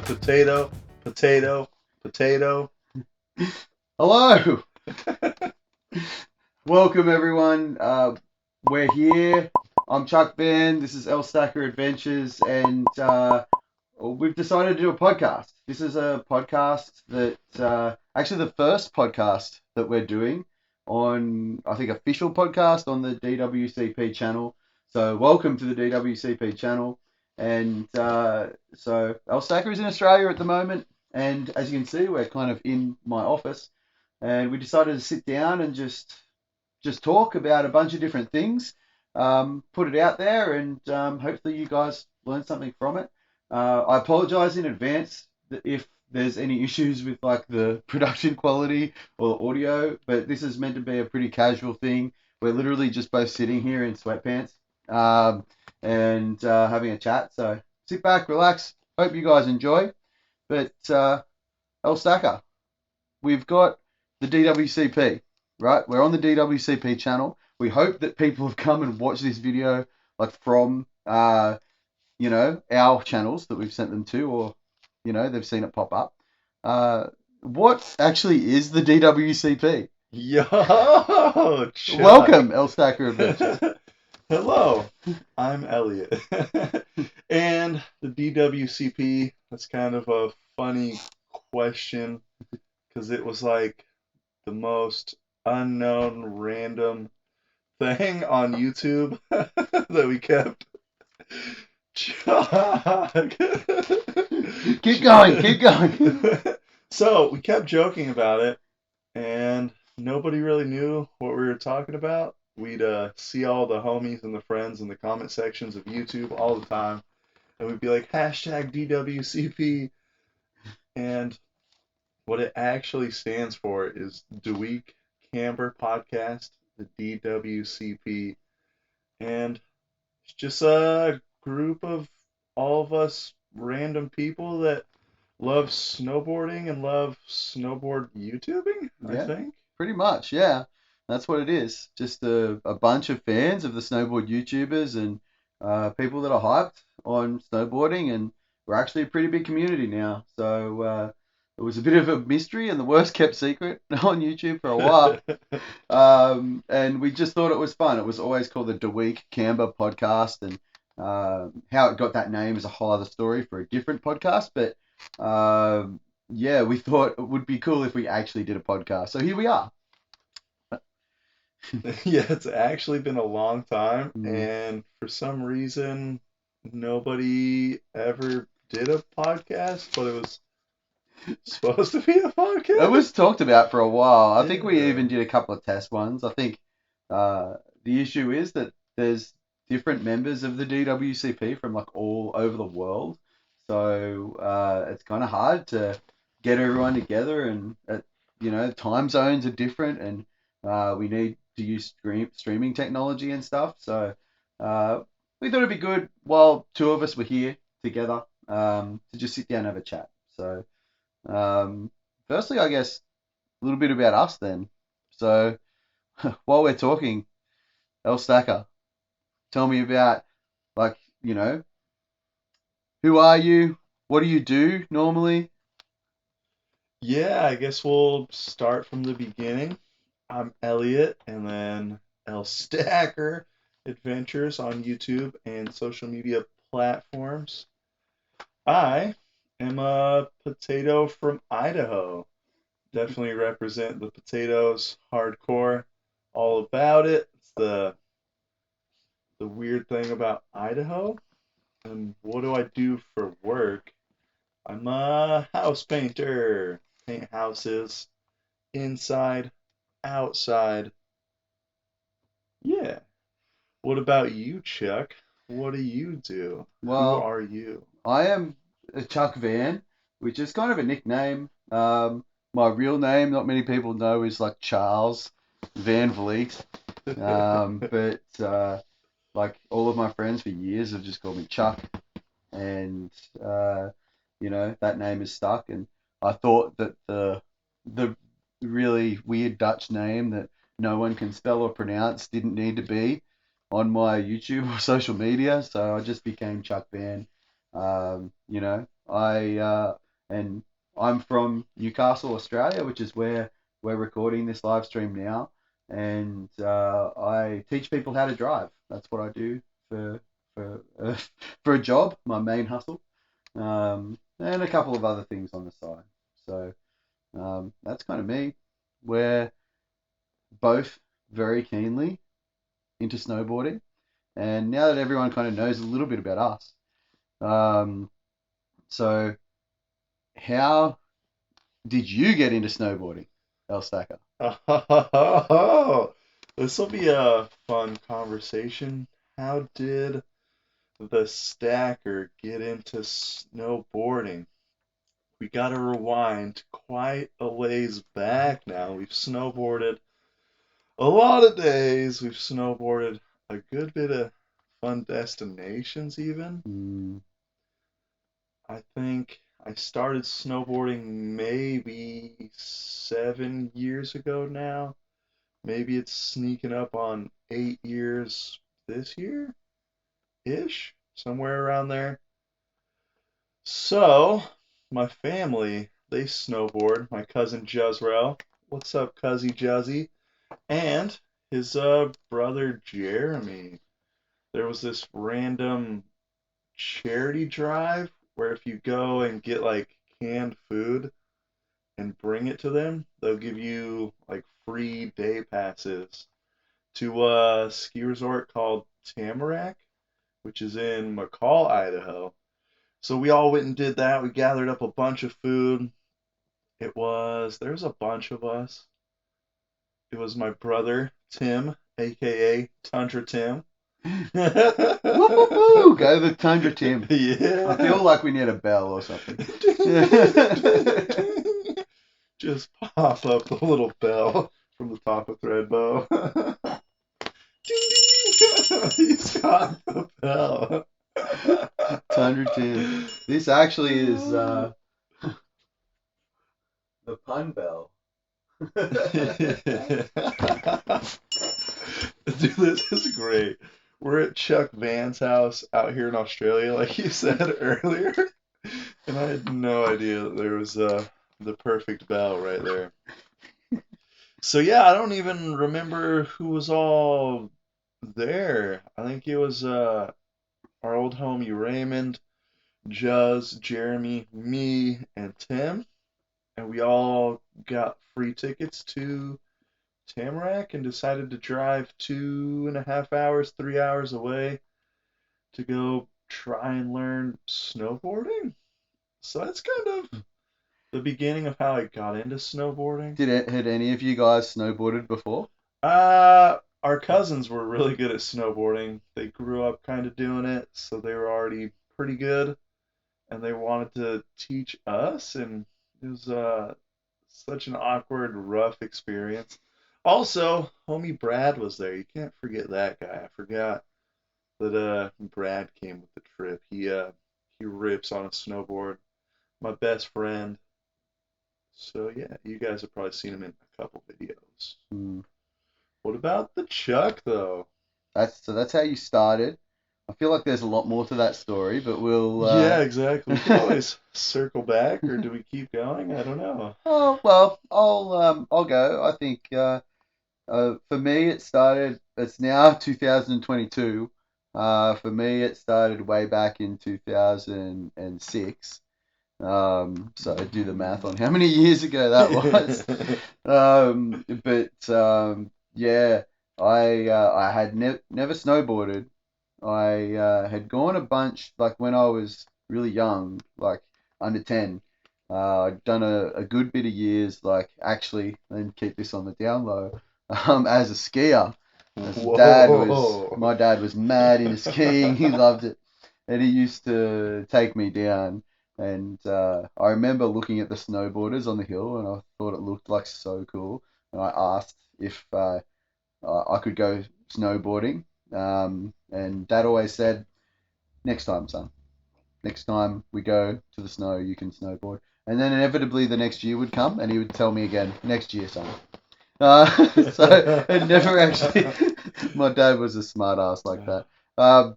Potato, potato, potato. Hello! Welcome everyone. We're here. I'm Chuck Van. This is Ellstacker Adventures, and we've decided to do a podcast. This is a podcast that actually the first podcast that we're doing on, I think, official podcast on the DWCP channel. So welcome to the DWCP channel. And so Ellstacker is in Australia at the moment, and as you can see, we're kind of in my office, and we decided to sit down and just talk about a bunch of different things, put it out there, and hopefully you guys learn something from it. I apologize in advance if there's any issues with like the production quality or the audio, but this is meant to be a pretty casual thing. We're literally just both sitting here in sweatpants and having a chat. So sit back, relax. Hope you guys enjoy. But Ellstacker, we've got the DWCP, right? We're on the DWCP channel. We hope that people have come and watched this video like from our channels that we've sent them to, or they've seen it pop up. What actually is the DWCP? Yo, Chuck. Welcome, Ellstacker Adventures. Hello, I'm Elliot. And the DWCP, that's kind of a funny question because it was like the most unknown random thing on YouTube that we kept. Chuck. Keep going. So we kept joking about it, and nobody really knew what we were talking about. We'd see all the homies and the friends in the comment sections of YouTube all the time, and we'd be like, hashtag DWCP. And what it actually stands for is DWCP Camber Podcast, the DWCP. And it's just a group of all of us random people that love snowboarding and love snowboard YouTubing, I think. Pretty much, yeah. That's what it is. Just a bunch of fans of the snowboard YouTubers and people that are hyped on snowboarding, and we're actually a pretty big community now. So it was a bit of a mystery and the worst kept secret on YouTube for a while. And we just thought it was fun. It was always called the DWCP Camber Podcast, and how it got that name is a whole other story for a different podcast. But yeah, we thought it would be cool if we actually did a podcast. So here we are. Yeah, it's actually been a long time, and for some reason, nobody ever did a podcast, but it was supposed to be a podcast. It was talked about for a while. I think we even did a couple of test ones. I think the issue is that there's different members of the DWCP from like all over the world, so it's kind of hard to get everyone together, and time zones are different, and we need to use streaming technology and stuff. So we thought it'd be good while two of us were here together to just sit down and have a chat. So firstly, I guess a little bit about us then. So while we're talking, Ellstacker, tell me about who are you? What do you do normally? Yeah, I guess we'll start from the beginning. I'm Elliot, and then Ellstacker Adventures on YouTube and social media platforms. I am a potato from Idaho. Definitely represent the potatoes hardcore. All about it. It's the weird thing about Idaho. And what do I do for work? I'm a house painter. Paint houses inside, outside. Yeah. What about you, Chuck? What do you do? Well, who are you? I am Chuck Van, which is kind of a nickname. My real name, not many people know, is like Charles Van Vliet. But like all of my friends for years have just called me Chuck, and that name is stuck. And I thought that the really weird Dutch name that no one can spell or pronounce didn't need to be on my YouTube or social media, so I just became Chuck Van. And I'm from Newcastle, Australia, which is where we're recording this live stream now. And I teach people how to drive. That's what I do for for a job, my main hustle, and a couple of other things on the side. So that's kind of me. We're both very keenly into snowboarding, and now that everyone kind of knows a little bit about us, so how did you get into snowboarding, Ellstacker? Oh, this will be a fun conversation. How did the stacker get into snowboarding? We got to rewind quite a ways back now. We've snowboarded a lot of days. We've snowboarded a good bit of fun destinations, even. Mm, I think I started snowboarding maybe 7 years ago now. Maybe it's sneaking up on 8 years this year ish, somewhere around there. So, my family, they snowboard. My cousin Jezreel, what's up, Cuzzy Juzzy? And his brother Jeremy. There was this random charity drive where if you go and get like canned food and bring it to them, they'll give you like free day passes to a ski resort called Tamarack, which is in McCall, Idaho. So we all went and did that. We gathered up a bunch of food. There's a bunch of us. It was my brother, Tim, aka Tundra Tim. woo-hoo-hoo! Go the Tundra Tim. Yeah. I feel like we need a bell or something. Just pop up the little bell from the top of Thredbo. He's got the bell. Tundra Tim. This actually is the pun bell. Dude, this is great. We're at Chuck Van's house out here in Australia, like you said earlier, and I had no idea that there was the perfect bell right there. So yeah, I don't even remember who was all there. I think it was our old homie Raymond, Juz, Jeremy, me, and Tim, and we all got free tickets to Tamarack and decided to drive 2.5 hours, 3 hours away to go try and learn snowboarding. So that's kind of the beginning of how I got into snowboarding. Had any of you guys snowboarded before? Our cousins were really good at snowboarding. They grew up kind of doing it, so they were already pretty good, and they wanted to teach us, and it was such an awkward, rough experience. Also, homie Brad was there. You can't forget that guy. I forgot that Brad came with the trip. He rips on a snowboard. My best friend. So yeah, you guys have probably seen him in a couple videos. Hmm. What about the Chuck though? That's how you started. I feel like there's a lot more to that story, but we'll. Yeah, exactly. We can always circle back, or do we keep going? I don't know. Oh well, I'll go. I think for me it started. It's now 2022. For me it started way back in 2006. So do the math on how many years ago that was. Yeah, I had never snowboarded. I had gone a bunch like when I was really young, like under 10. I'd done a good bit of years, like actually, and keep this on the down low, as a skier. My dad was mad into skiing. He loved it, and he used to take me down. And I remember looking at the snowboarders on the hill, and I thought it looked like so cool. And I asked if I could go snowboarding. And Dad always said, "Next time, son. Next time we go to the snow, you can snowboard." And then inevitably the next year would come, and he would tell me again, "Next year, son." So it never actually. My dad was a smart ass like that. But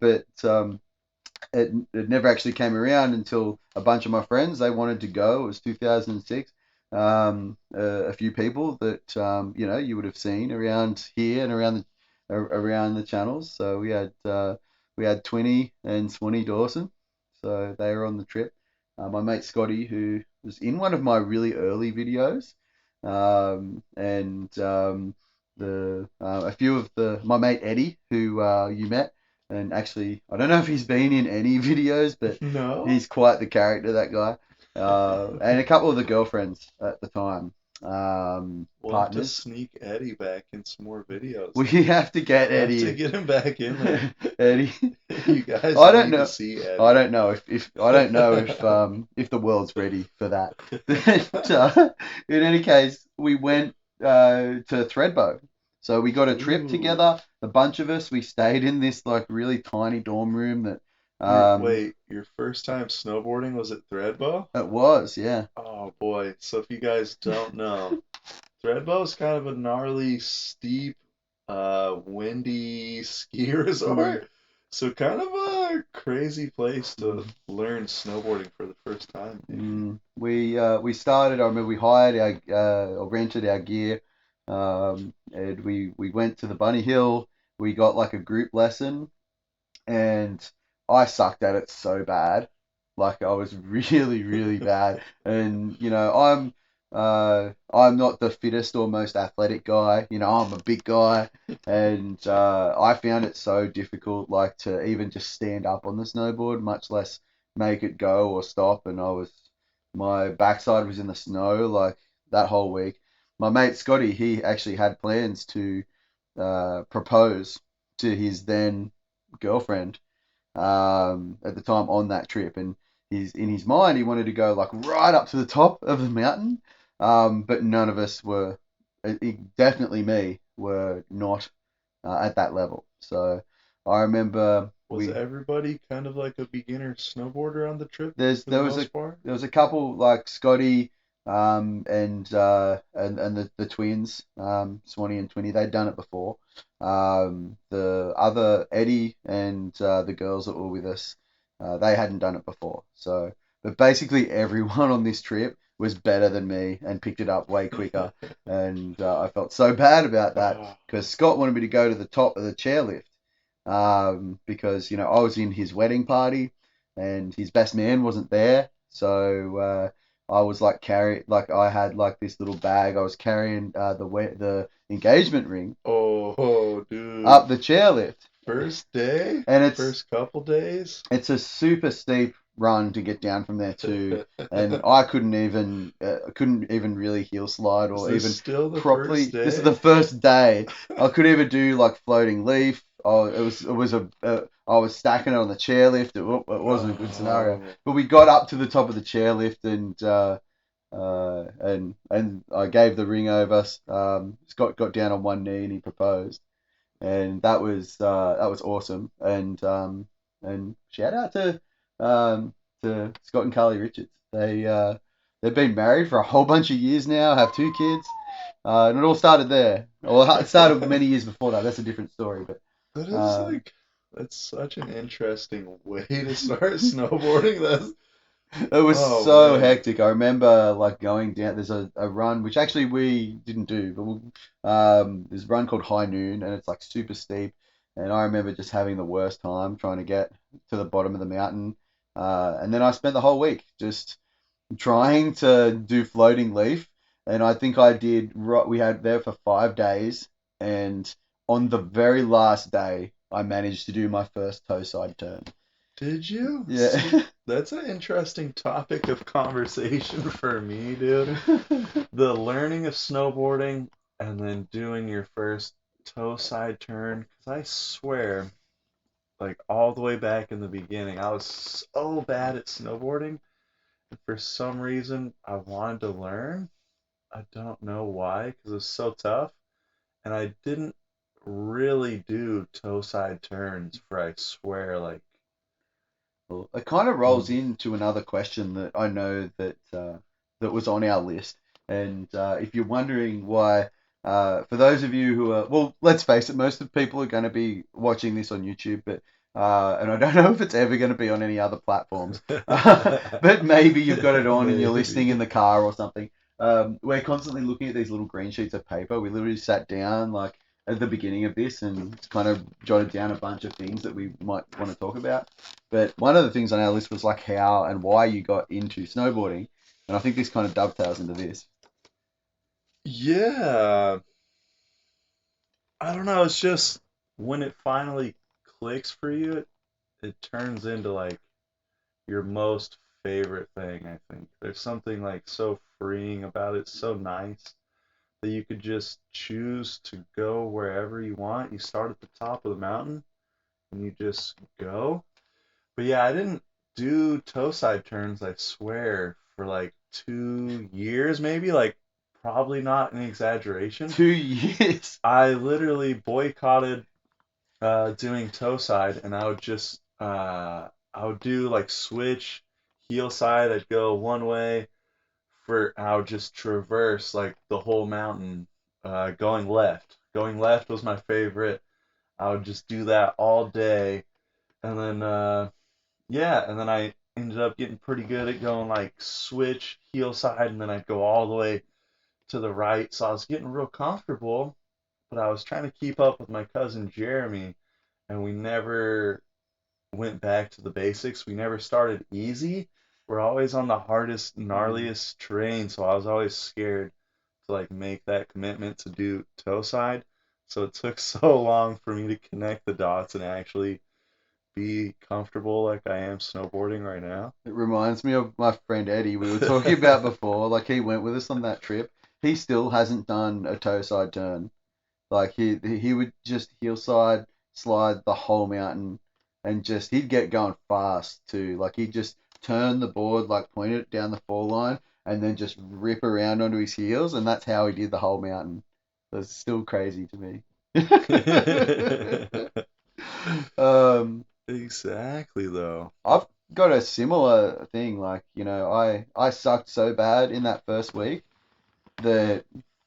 it never actually came around until a bunch of my friends, they wanted to go. It was 2006. A few people that you would have seen around here and around the channels. So we had Twinny and Swanny Dawson. So they were on the trip. My mate Scotty, who was in one of my really early videos, and the a few of my mate Eddie, who you met. And actually, I don't know if he's been in any videos, but No. he's quite the character, that guy. And a couple of the girlfriends at the time, We'll have to partners. sneak Eddie back in some more videos. We have to get We'll have Eddie. to get him back in there. Eddie. You guys I don't need know. to see Eddie. I don't know if the world's ready for that. But, in any case, we went to Thredbo. So we got a trip Ooh. together, a bunch of us. We stayed in this like really tiny dorm room that Wait, your first time snowboarding was at Thredbo? it was, yeah. Oh boy. So if you guys don't know, Thredbo is kind of a gnarly, steep, windy ski resort. So kind of a crazy place to learn snowboarding for the first time. We started. I remember we hired or rented our gear, and we went to the Bunny Hill. We got like a group lesson, and I sucked at it so bad. Like I was really, really bad. And I'm not the fittest or most athletic guy. I'm a big guy, and I found it so difficult, like to even just stand up on the snowboard, much less make it go or stop. And my backside was in the snow like that whole week. My mate Scotty, he actually had plans to propose to his then girlfriend at the time on that trip, and in his mind he wanted to go like right up to the top of the mountain, but none of us were, definitely me, were not at that level. So I remember Was everybody kind of like a beginner snowboarder on the trip for there the was most part? there was a couple like Scotty, and the twins, Swanny and Twinny. They'd done it before. The other Eddie and the girls that were with us, they hadn't done it before. So, but basically everyone on this trip was better than me and picked it up way quicker. And I felt so bad about that because Scott wanted me to go to the top of the chairlift, because I was in his wedding party and his best man wasn't there. So I was like I had like this little bag. I was carrying the engagement ring Oh, dude. up the chairlift. First day? And First couple days? It's a super steep run to get down from there too, and I couldn't even really heel slide or even still the properly. first day? This is the first day. I could even do like floating leaf. I was stacking it on the chairlift. It wasn't a good scenario. But we got up to the top of the chairlift, and I gave the ring over. Scott got down on one knee and he proposed, and that was awesome. And shout out to Scott and Carly Richards. They've been married for a whole bunch of years now, have 2 kids, and it all started there. Well, it started many years before that. That's a different story, but that is that's such an interesting way to start snowboarding. It was so hectic. I remember like going down. There's a run which actually we didn't do, but there's a run called High Noon, and it's like super steep. And I remember just having the worst time trying to get to the bottom of the mountain. And then I spent the whole week just trying to do floating leaf. And I think I did. We had there for 5 days, and on the very last day, I managed to do my first toe side turn. Did you? Yeah. That's an interesting topic of conversation for me, dude. The learning of snowboarding and then doing your first toe side turn. Because I swear, like all the way back in the beginning, I was so bad at snowboarding. And for some reason, I wanted to learn. I don't know why, because it was so tough. And I didn't really do toe side turns for, I swear, like. Well, it kind of rolls into another question that I know that was on our list. And if you're wondering why, for those of you who are, well, let's face it, most of the people are going to be watching this on YouTube, but And I don't know if it's ever going to be on any other platforms, but maybe you've got it on and you're listening in the car or something. We're constantly looking at these little green sheets of paper. We literally sat down like at the beginning of this and kind of jotted down a bunch of things that we might want to talk about. But one of the things on our list was like how and why you got into snowboarding, and I think this kind of dovetails into this. Yeah, I don't know. It's just when it finally clicks for you, it turns into like your most favorite thing, I think. There's something like so freeing about it, so nice that you could just choose to go wherever you want. You start at the top of the mountain and you just go. But yeah, I didn't do toe side turns, I swear, for like 2 years maybe, like probably not an exaggeration. 2 years. I literally boycotted doing toe side, and I would do like switch heel side. I'd go one way I would just traverse like the whole mountain, going left. Going left was my favorite. I would just do that all day, and then yeah, and then I ended up getting pretty good at going like switch heel side, and then I'd go all the way to the right. So I was getting real comfortable, but I was trying to keep up with my cousin Jeremy, and we never went back to the basics. We never started easy. We're always on the hardest, gnarliest terrain, so I was always scared to like make that commitment to do toe side. So it took so long for me to connect the dots and actually be comfortable like I am snowboarding right now. It reminds me of my friend Eddie we were talking about before. Like he went with us on that trip. He still hasn't done a toe side turn. Like he would just heel side slide the whole mountain and just he'd get going fast too. Like he'd just turn the board, like point it down the fall line and then just rip around onto his heels, and that's how he did the whole mountain. That's still crazy to me. um Exactly, though. I've got a similar thing. Like, I sucked so bad in that first week that,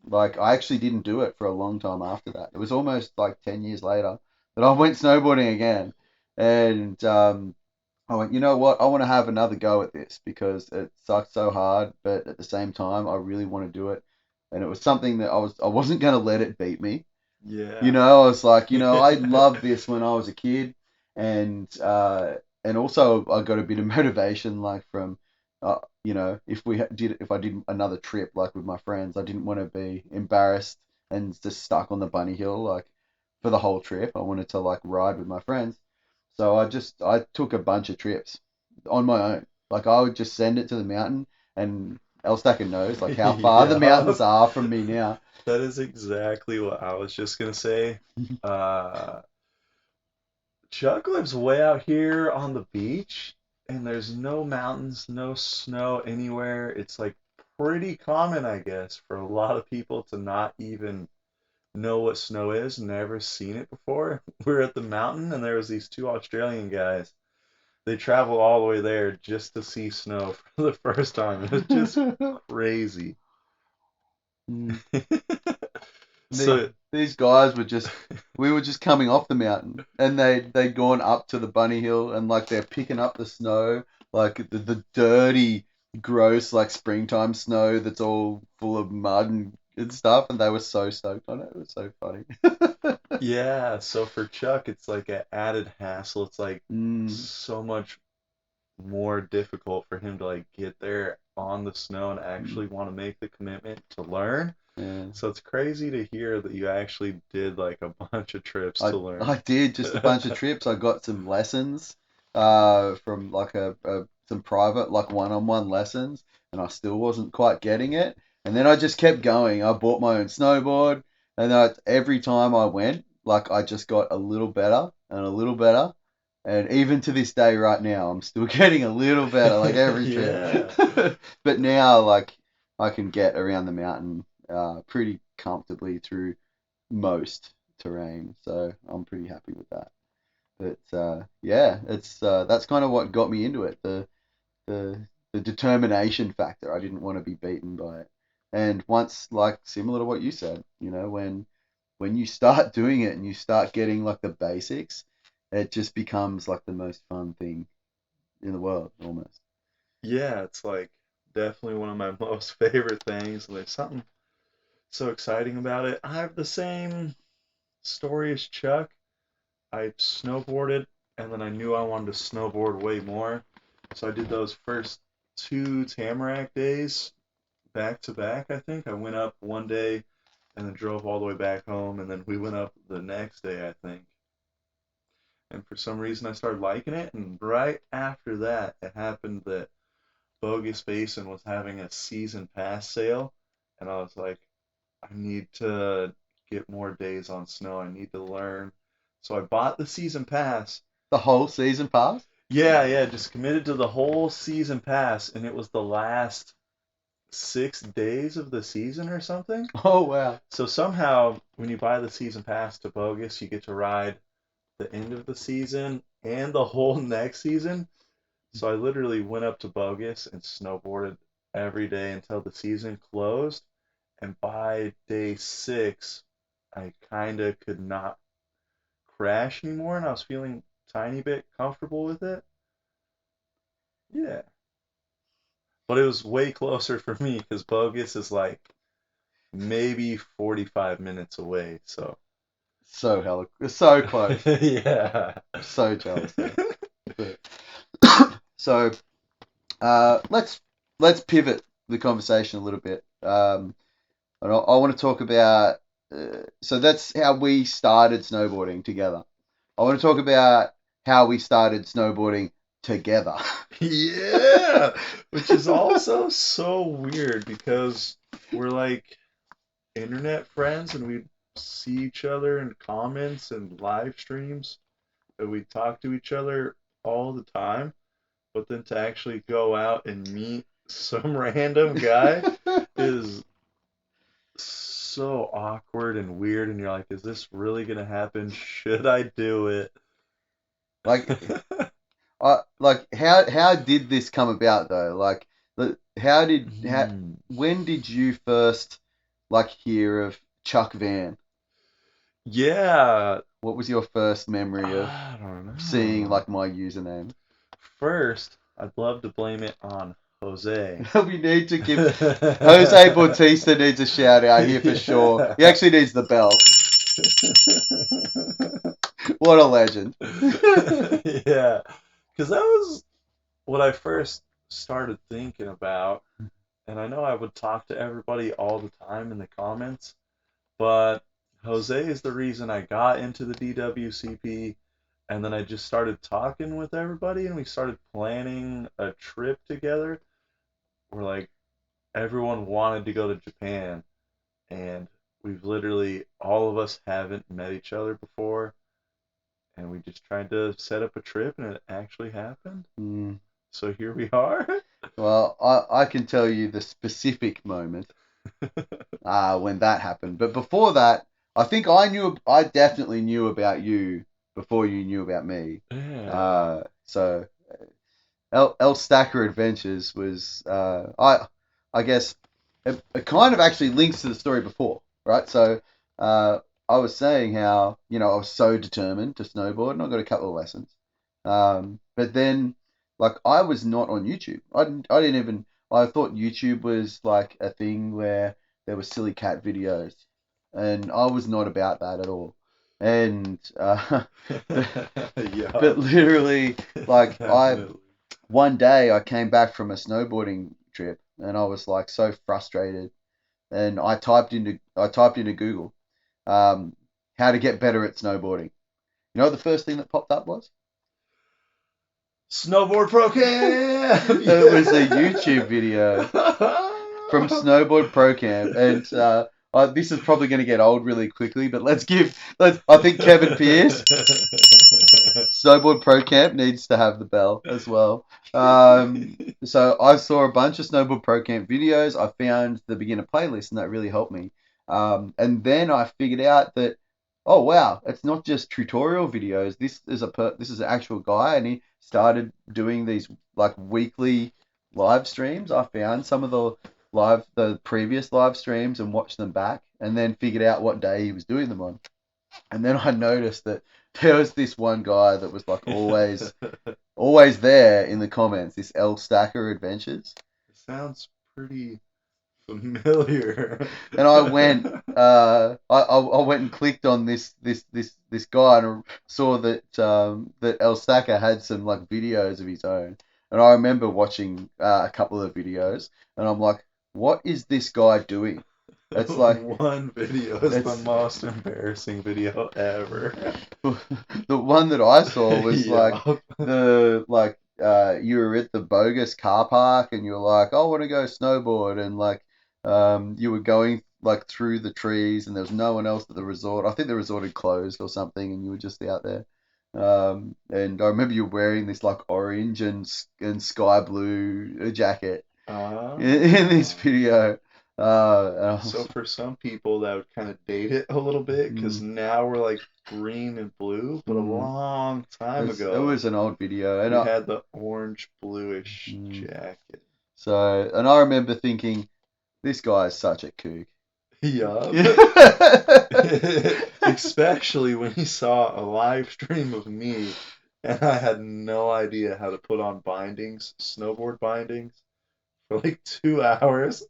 like, I actually didn't do it for a long time after that. It was almost like 10 years later that I went snowboarding again. And I went, you know what? I want to have another go at this because it sucked so hard, but at the same time, I really want to do it. And it was something that I wasn't going to let it beat me. Yeah. I was like, I loved this when I was a kid, and also I got a bit of motivation like from, if I did another trip like with my friends, I didn't want to be embarrassed and just stuck on the bunny hill like for the whole trip. I wanted to like ride with my friends, so I took a bunch of trips on my own. Like I would just send it to the mountain, and Ellstacker knows like how far the Yeah. mountains are from me now. That is exactly what I was just gonna say. Uh, Chuck lives way out here on the beach, and there's no mountains, no snow anywhere. It's like pretty common, I guess, for a lot of people to not even know what snow is, never seen it before. We were at the mountain, and there was these two Australian guys. They travel all the way there just to see snow for the first time. It was just crazy. Mm. So These guys we were just coming off the mountain, and they'd gone up to the bunny hill, and like they're picking up the snow, like the dirty, gross like springtime snow that's all full of mud and stuff, and they were so stoked on it. It was so funny. yeah, so for Chuck, it's like an added hassle. It's like Mm, so much more difficult for him to like get there on the snow and mm, actually want to make the commitment to learn. yeah. So it's crazy to hear that you actually did like a bunch of trips to I learn. did just a bunch of trips. I got some lessons from like some private like one-on-one lessons, and I still wasn't quite getting it. And then I just kept going. I bought my own snowboard, and every time I went, like I just got a little better and a little better. And even to this day, right now, I'm still getting a little better, like every trip. Yeah. But now, like I can get around the mountain pretty comfortably through most terrain, so I'm pretty happy with that. But yeah, it's that's kind of what got me into it. The the determination factor. I didn't want to be beaten by it. And once, like similar to what you said, when you start doing it and you start getting like the basics, it just becomes like the most fun thing in the world, almost. Yeah, it's like definitely one of my most favorite things. There's something so exciting about it. I have the same story as Chuck. I snowboarded and then I knew I wanted to snowboard way more. So I did those first two Tamarack days back to back, I think. I went up one day and then drove all the way back home, and then we went up the next day, I think. And for some reason I started liking it, and right after that it happened that Bogus Basin was having a season pass sale, and I was like, I need to get more days on snow. I need to learn. So I bought the season pass. The whole season pass? Yeah, yeah, just committed to the whole season pass, and it was the last 6 days of the season or something. Oh, wow. So somehow, when you buy the season pass to Bogus, you get to ride the end of the season and the whole next season. So I literally went up to Bogus and snowboarded every day until the season closed. And by day 6, I kind of could not crash anymore, and I was feeling a tiny bit comfortable with it. Yeah. But it was way closer for me because Bogus is like maybe 45 minutes away. So So close. yeah. So jealous. So let's pivot the conversation a little bit. And I want to talk about. So that's how we started snowboarding together. I want to talk about how we started snowboarding together. Yeah, which is also so weird because we're like internet friends and we see each other in comments and live streams and we talk to each other all the time, but then to actually go out and meet some random guy is so awkward and weird, and you're like, is this really gonna happen? Should I do it? Like, how did this come about though? Like, when did you first like hear of Chuck Van? Yeah, What was your first memory of I don't know. seeing like my username? First, I'd love to blame it on Jose. We need to give Jose Boardtista needs a shout out here for sure. He actually needs the bell. What a legend. Yeah, because that was what I first started thinking about. And I know I would talk to everybody all the time in the comments, but Jose is the reason I got into the DWCP. And then I just started talking with everybody, and we started planning a trip together. We're like, everyone wanted to go to Japan, and we've literally, all of us haven't met each other before, and we just tried to set up a trip, and it actually happened. Mm. So here we are. Well, I can tell you the specific moment when that happened. But before that, I think I definitely knew about you before you knew about me. Yeah. So Ellstacker Adventures was I guess it kind of actually links to the story before, right? So I was saying how I was so determined to snowboard, and I got a couple of lessons. But then like I was not on YouTube. I thought YouTube was like a thing where there were silly cat videos, and I was not about that at all. And Yeah. but literally, like Definitely. one day I came back from a snowboarding trip, and I was like so frustrated, and I typed into Google, how to get better at snowboarding. You know what the first thing that popped up was? Snowboard Pro Camp. It was a YouTube video from Snowboard Pro Camp, and this is probably going to get old really quickly, but I think Kevin Pierce, Snowboard Pro Camp, needs to have the bell as well. So I saw a bunch of Snowboard Pro Camp videos. I found the beginner playlist, and that really helped me. And then I figured out that, oh wow, it's not just tutorial videos. This is an actual guy, and he started doing these like weekly live streams. I found some of the previous live streams and watched them back, and then figured out what day he was doing them on. And then I noticed that there was this one guy that was like always there in the comments. This Ellstacker Adventures. It sounds pretty familiar. And I went, I went and clicked on this guy and saw that that Ellstacker had some like videos of his own. And I remember watching a couple of videos, and I'm like, what is this guy doing? It's like One video is the it's most embarrassing video ever. the one that I saw was like Yeah. you were at the bogus car park and you were like, I want to go snowboard, and like you were going like through the trees and there was no one else at the resort. I think the resort had closed or something, and you were just out there. And I remember you wearing this like orange and sky blue jacket in this Ah. video. And I So was, for some people that would kind of date it a little bit because mm, now we're like green and blue, but a mm, long time it ago was an old video, and we had the orange bluish mm, jacket. and I remember thinking, this guy is such a kook. Yup. Especially when he saw a live stream of me and I had no idea how to put on bindings, snowboard bindings, for like 2 hours,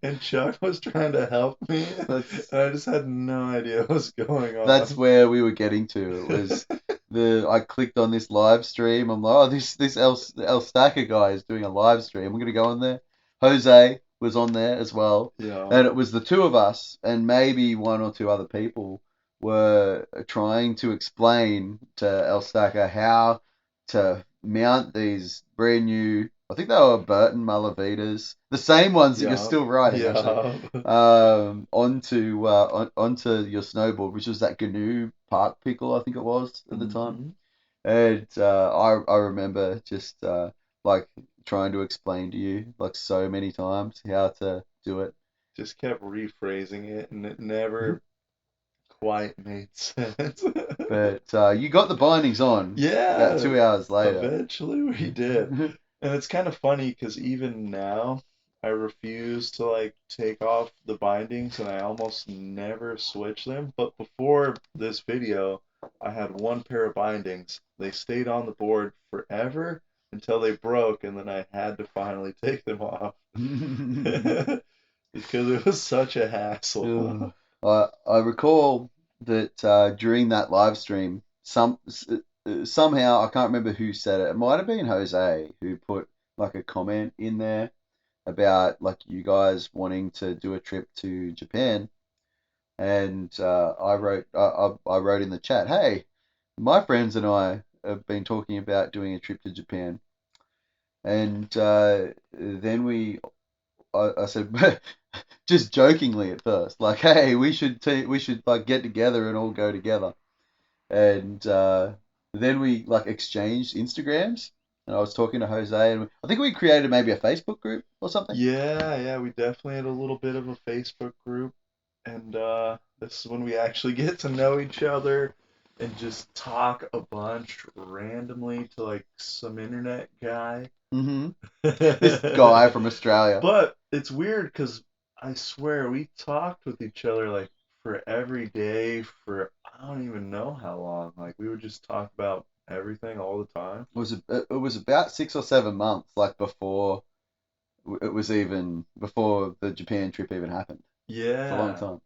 and Chuck was trying to help me, That's and I just had no idea what was going that's on. where we were getting to. It was I clicked on this live stream. I'm like, oh, this El Stacker guy is doing a live stream. We're gonna go on there. Jose was on there as well, Yeah. and it was the two of us and maybe one or two other people were trying to explain to El Stacker how to mount these brand new. I think they were Burton Malavitas, the same ones that you're Yeah. still riding actually, Yeah. onto your snowboard, which was that GNU Park Pickle, I think it was at the time. Hmm. And I remember just like trying to explain to you like so many times how to do it. Just kept rephrasing it, and it never quite made sense. But you got the bindings on about Yeah, 2 hours later. eventually we did. And it's kind of funny because even now, I refuse to like take off the bindings and I almost never switch them. But before this video, I had one pair of bindings. They stayed on the board forever until they broke, and then I had to finally take them off because it was such a hassle. Ugh. I recall that during that live stream, somehow I can't remember who said it. It might have been Jose who put like a comment in there about like you guys wanting to do a trip to Japan, and I wrote in the chat, hey, my friends and I have been talking about doing a trip to Japan, and then I said just jokingly at first, like, hey, we should like get together and all go together. And then we like exchanged Instagrams, and I was talking to Jose, and I think we created maybe a Facebook group or something. Yeah, we definitely had a little bit of a Facebook group, and this is when we actually get to know each other and just talk a bunch randomly to like some internet guy. Mm-hmm. This guy from Australia. But it's weird because I swear we talked with each other like for every day for I don't even know how long. Like we would just talk about everything all the time. It was about 6 or 7 months, like before it was even before the Japan trip even happened. It's a long Yeah. time.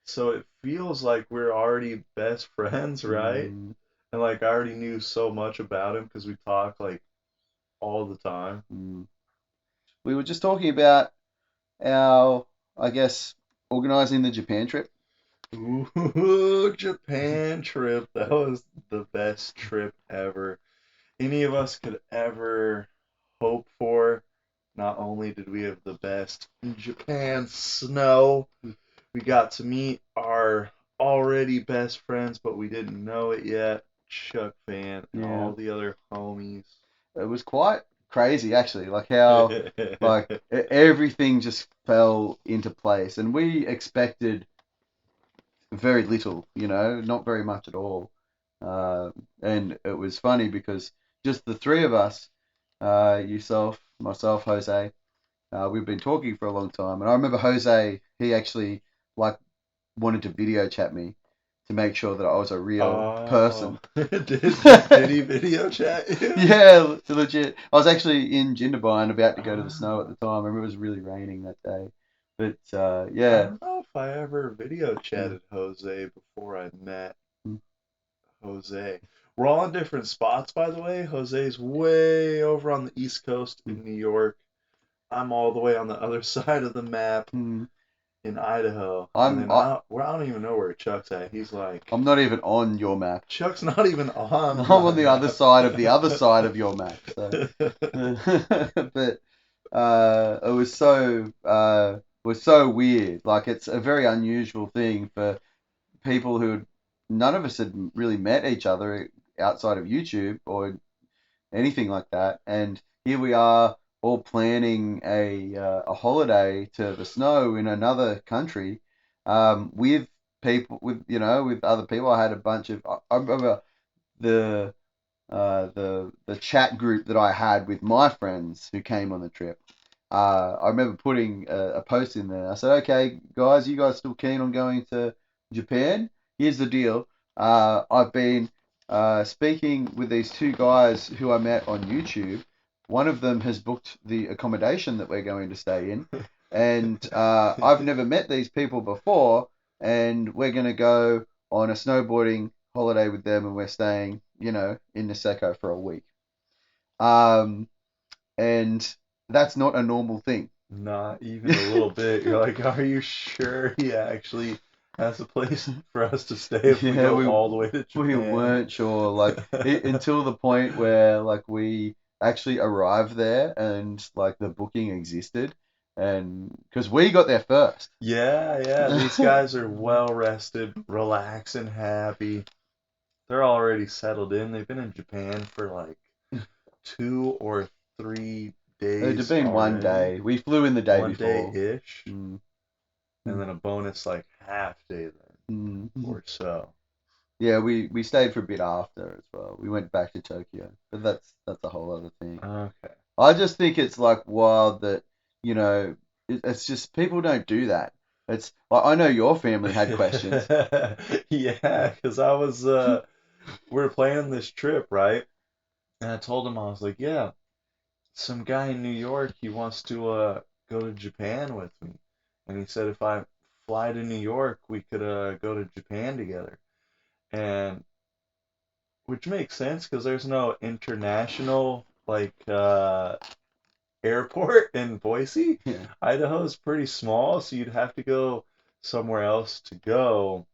So it feels like we're already best friends, right? Mm, And like I already knew so much about him because we talk like all the time. mm. We were just talking about our, I guess, organizing the Japan trip. Ooh, Japan trip. That was the best trip ever any of us could ever hope for. Not only did we have the best Japan snow, we got to meet our already best friends, but we didn't know it yet. Chuck Fan and Yeah, all the other homies. it was quite crazy actually, like how everything just fell into place, and we expected very little, not very much at all. And it was funny because just the three of us, yourself, myself, Jose, we've been talking for a long time. And I remember Jose, he actually like wanted to video chat me. to make sure that I was a real Oh, person. did he video chat you? Yeah, legit. I was actually in Jindabyne about to go to the snow at the time. I remember it was really raining that day. But I yeah. don't know if I ever video Mm, chatted Jose before I met mm, Jose. We're all in different spots, by the way. Jose's way over on the East Coast mm, in New York. I'm all the way on the other side of the map mm. in Idaho. And I'm then I, I don't even know where Chuck's at. He's like, I'm not even on your map. Chuck's not even I'm on my on the other map. side of the other side of your map. So, but it was so weird. Like it's a very unusual thing for people who none of us had really met each other outside of YouTube or anything like that. And here we are all planning a holiday to the snow in another country, with people with other people. I had a bunch of I remember the the chat group that I had with my friends who came on the trip. I remember putting a post in there. I said, "Okay, guys, you guys still keen on going to Japan? Here's the deal. I've been speaking with these two guys who I met on YouTube. One of them has booked the accommodation that we're going to stay in, and I've never met these people before, and we're going to go on a snowboarding holiday with them, and we're staying, in Niseko for a week. Um, and that's not a normal thing. Not even a little bit. You're like, are you sure he actually has a place for us to stay if we Yeah, go all the way to we Japan? weren't sure, like until the point where like we actually arrived there and like the booking existed, and because we got there first. Yeah, these guys are well rested, relaxed, and happy. They're already settled in. They've been in Japan for like 2 or 3 It'd days been one already. day. We flew in the day One day before. ish. Mm, And then a bonus like half day then mm. or so. Yeah, we stayed for a bit after as well. We went back to Tokyo, but that's a whole other thing. Okay. I just think it's like wild that it's just people don't do that. It's like I know your family had questions. Yeah, because I was we were planning this trip, right? And I told him I was like, yeah, some guy in New York, he wants to go to Japan with me. And he said if I fly to New York, we could go to Japan together. And which makes sense because there's no international like airport in Boise. Yeah. Idaho's pretty small, so you'd have to go somewhere else to go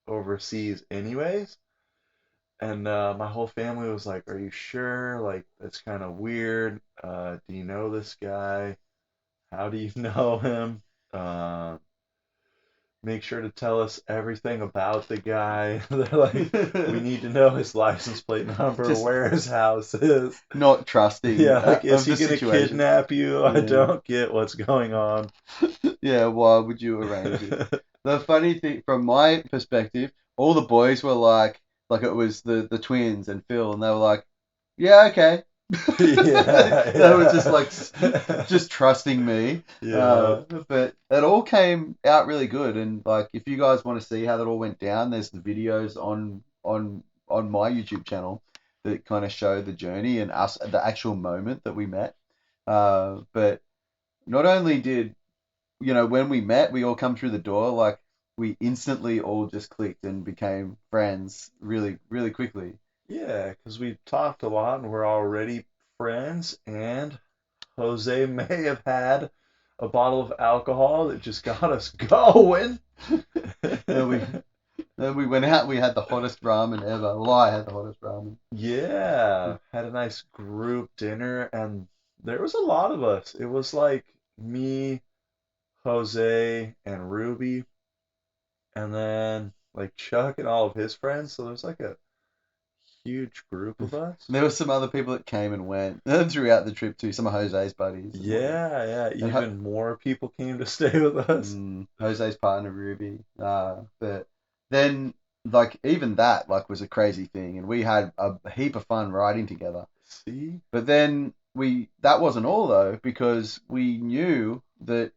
overseas anyways. And my whole family was like, "Are you sure? Like, that's kind of weird. Do you know this guy? How do you know him? Uh, Make sure to tell us everything about the guy. They're like, we need to know his license plate number, Just where his house is. not trusting Yeah, like, is of he the gonna situation. kidnap you? I Yeah. don't get what's going on. Yeah, why would you arrange it? The funny thing, from my perspective, all the boys were like it was the twins and Phil, and they were like, "Yeah, okay." Yeah, They were just yeah. just trusting me. Yeah. But it all came out really good, and like if you guys want to see how that all went down, there's the videos on my YouTube channel that kind of show the journey and us at the actual moment that we met. But not only did when we met, we all come through the door, like we instantly all just clicked and became friends really, really quickly. Yeah, because we talked a lot and we're already friends, and Jose may have had a bottle of alcohol that just got us going. And we went out. We had the hottest ramen ever. Well, I had the hottest ramen. Yeah, had a nice group dinner, and there was a lot of us. It was like me, Jose, and Ruby, and then like Chuck and all of his friends. So there's like a huge group of us. There were some other people that came and went throughout the trip too. Some of Jose's buddies and whatnot. Yeah, And even more people came to stay with us. Jose's partner Ruby. But then like even that like was a crazy thing, and we had a heap of fun riding together. See? But then that wasn't all though, because we knew that,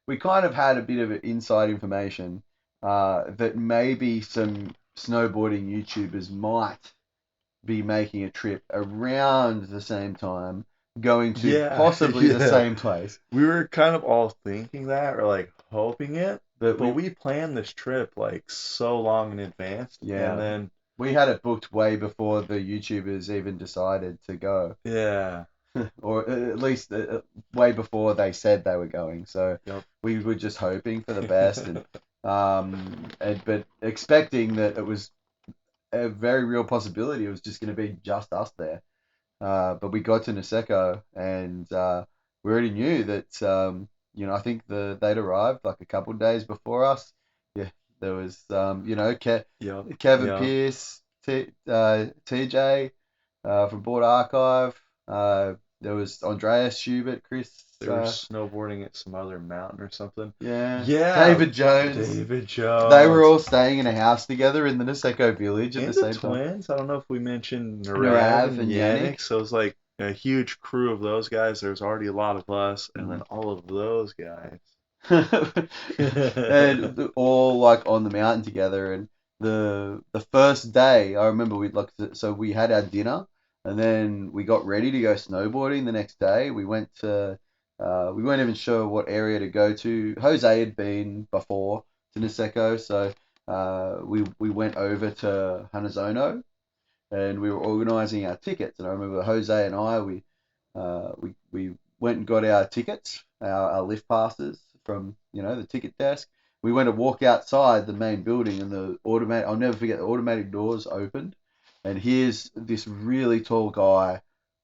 we kind of had a bit of inside information that maybe some snowboarding YouTubers might be making a trip around the same time, going to Yeah, possibly the yeah. same place. We were kind of all thinking that, or like hoping it, But but we planned this trip like so long in advance, and yeah, then we had it booked way before the YouTubers even decided to go, yeah, or at least way before they said they were going. So yep. we were just hoping for the best, but expecting that it was a very real possibility. It was just going to be just us there. But we got to Niseko, and we already knew that, I think they'd arrived like a couple of days before us. Yeah, there was, Yep, Kevin yep. Pierce, TJ from Board Archive. There was Andreas Schubert, Chris. They were snowboarding at some other mountain or something. Yeah, Yeah, David Jones. David They were Jones. all staying in a house together in the Niseko village at And the the same time. twins. I don't know if we mentioned Narav Narav and and Yannick. Yannick. So it was like a huge crew of those guys. There's already a lot of us, and then Mm. all of those guys. And all like on the mountain together. And the first day, I remember we had our dinner, and then we got ready to go snowboarding the next day. We weren't even sure what area to go to. Jose had been before to Niseko, so we went over to Hanazono, and we were organising our tickets. And I remember Jose and I we went and got our tickets, our lift passes from the ticket desk. We went to walk outside the main building, and I'll never forget, the automatic doors opened, and here's this really tall guy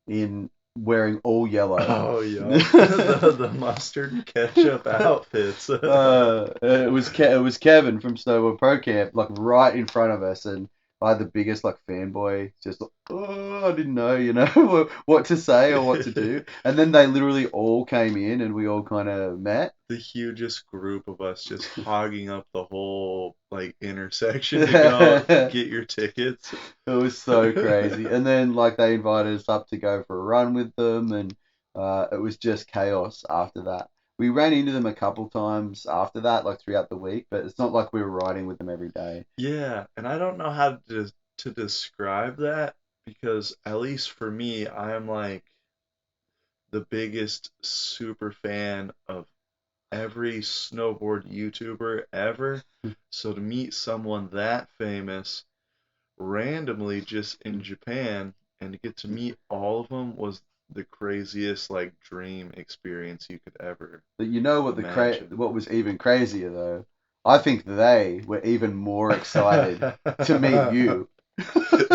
in wearing all yellow. Oh yeah, the mustard and ketchup outfits. It was Kevin from Snowboard Pro Camp, like right in front of us, and I had the biggest like fanboy, just like, oh, I didn't know, what to say or what to do, and then they literally all came in, and we all kind of met. The hugest group of us just hogging up the whole like intersection to go get your tickets. It was so crazy. And then like they invited us up to go for a run with them, and it was just chaos after that. We ran into them a couple times after that, like throughout the week, but it's not like we were riding with them every day. Yeah, and I don't know how to describe that because at least for me, I am like the biggest super fan of every snowboard YouTuber ever. So to meet someone that famous randomly just in Japan and to get to meet all of them was the craziest like dream experience you could ever But you know what imagine. what was even crazier though? I think they were even more excited to meet you.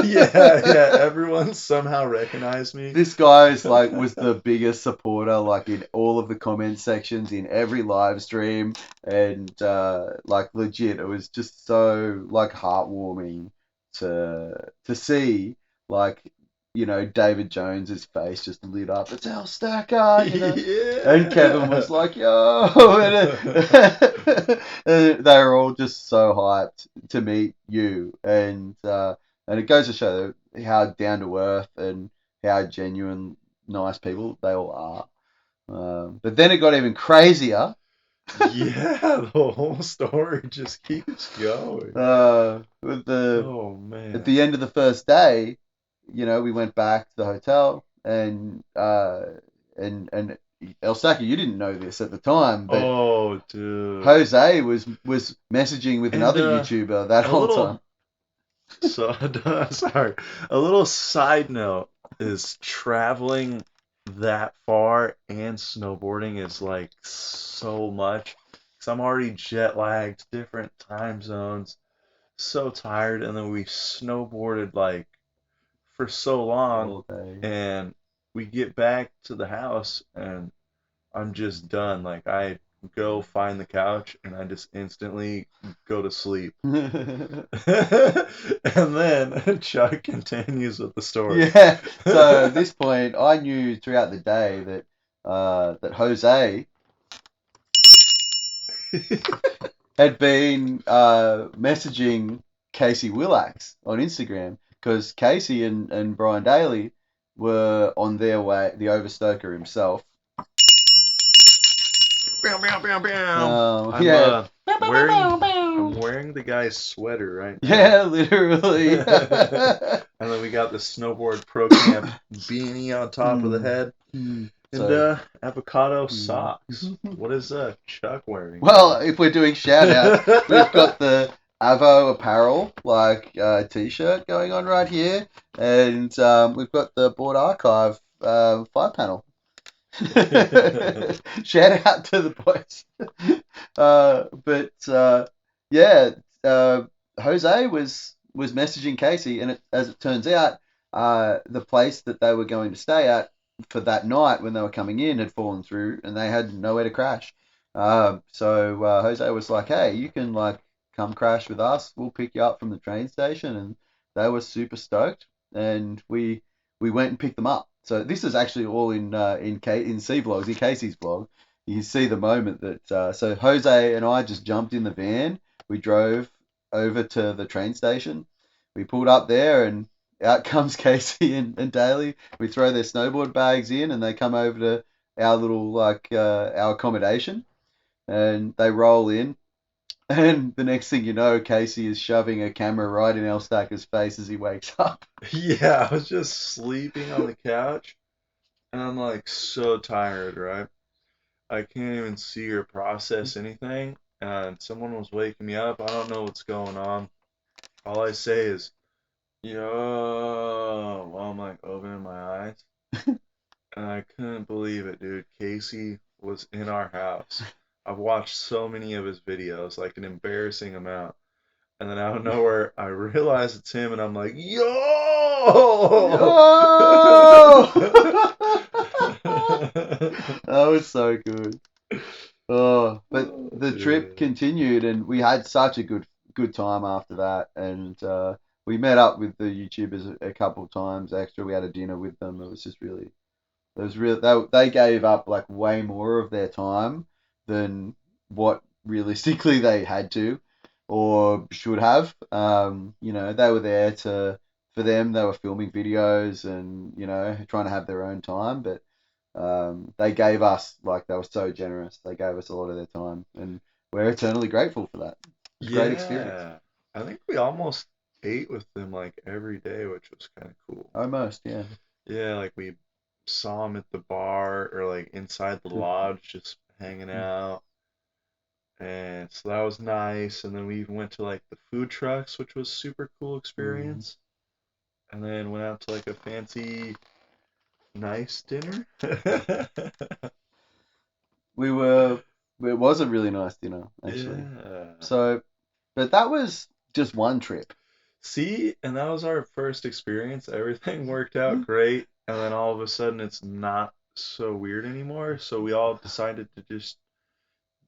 Yeah, everyone somehow recognized me. This guy's like was the biggest supporter, like in all of the comment sections, in every live stream, and like legit, it was just so like heartwarming to see, like David Jones's face just lit up. It's Ellstacker. And Kevin was Yeah. like, yo, and they were all just so hyped to meet you, and it goes to show how down to earth and how genuine, nice people they all are. But then it got even crazier. Yeah, the whole story just keeps going. With the Oh At man. the end of the first day, we went back to the hotel, and Ellstacker, you didn't know this at the time, but Oh, dude. Jose was messaging with And another YouTuber that a whole time. little so sorry. A little side note is traveling that far and snowboarding is like so much. 'Cause I'm already jet lagged, different time zones, so tired, and then we snowboarded like for so long, All day. and we get back to the house and I'm just done. Like I go find the couch and I just instantly go to sleep. And then Chuck continues with the story. Yeah. So at this point, I knew throughout the day that Jose had been messaging Casey Willax on Instagram, because Casey and Brian Daly were on their way, the Overstoker himself. Bow, bow, bow, bow. I'm Yeah. wearing I'm wearing the guy's sweater right now. Yeah, literally. And then we got the Snowboard Pro Camp beanie on top of the head. And So, avocado socks. What is Chuck wearing? well, if we're doing shout-outs, we've got the Avo apparel, like t-shirt going on right here. And we've got the Board Archive 5-panel. Shout out to the boys. Jose was messaging Casey, and as it turns out, the place that they were going to stay at for that night when they were coming in had fallen through, and they had nowhere to crash. So Jose was like, "Hey, you can like come crash with us. We'll pick you up from the train station," and they were super stoked, and we went and picked them up. So this is actually all in C vlogs, in Casey's vlog. You see the moment that so Jose and I just jumped in the van. We drove over to the train station. We pulled up there, and out comes Casey and Daly. We throw their snowboard bags in, and they come over to our little our accommodation, and they roll in. And the next thing you know, Casey is shoving a camera right in Ellstacker's face as he wakes up. Yeah, I was just sleeping on the couch, and I'm like so tired, right? I can't even see or process anything, and someone was waking me up. I don't know what's going on. All I say is, yo, while I'm like opening my eyes, and I couldn't believe it, dude. Casey was in our house. I've watched so many of his videos, like an embarrassing amount. And then out of nowhere, I realize it's him, and I'm like, yo! That was so good. Oh, but the trip continued, and we had such a good time after that. And we met up with the YouTubers a couple of times extra. We had a dinner with them. It was just really, it was real. They gave up like way more of their time than what realistically they had to or should have. They were there for them, they were filming videos and, trying to have their own time, but they gave us, like, they were so generous. They gave us a lot of their time, and we're eternally grateful for that. It's a great experience. I think we almost ate with them like every day, which was kind of cool. Almost, yeah. Yeah, like we saw them at the bar or like inside the lodge just hanging out. And so that was nice. And then we even went to like the food trucks, which was super cool experience. And then went out to like a fancy, nice dinner. It was a really nice dinner, actually. Yeah. So, but that was just one trip. See, and that was our first experience. Everything worked out great. And then all of a sudden it's not so weird anymore. So we all decided to just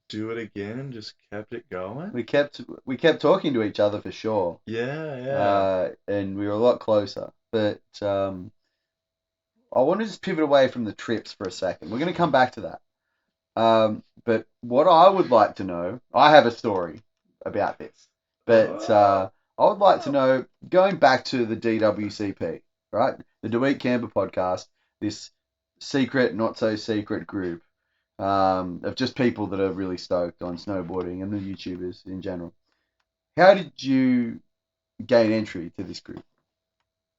do it again and just kept it going. We kept talking to each other for sure. Yeah. And we were a lot closer. But I want to just pivot away from the trips for a second. We're going to come back to that. But what I would like to know, I have a story about this. But I would like to know, going back to the DWCP, right? The Dweck Camber podcast, this secret, not so secret group of just people that are really stoked on snowboarding and the YouTubers in general. How did you gain entry to this group?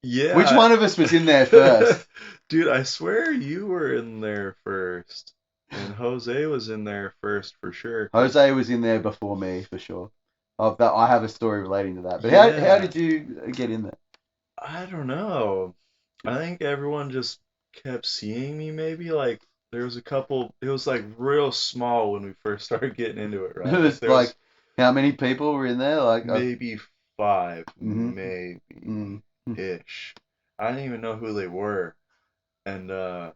Yeah. Which one of us was in there first? Dude, I swear you were in there first. And Jose was in there first for sure. Jose was in there before me for sure. I have a story relating to that. But how did you get in there? I don't know. I think everyone just kept seeing me maybe. Like, there was a couple, it was like real small when we first started getting into it, right? It was like, how many people were in there? Like maybe 5, maybe ish. I didn't even know who they were. And I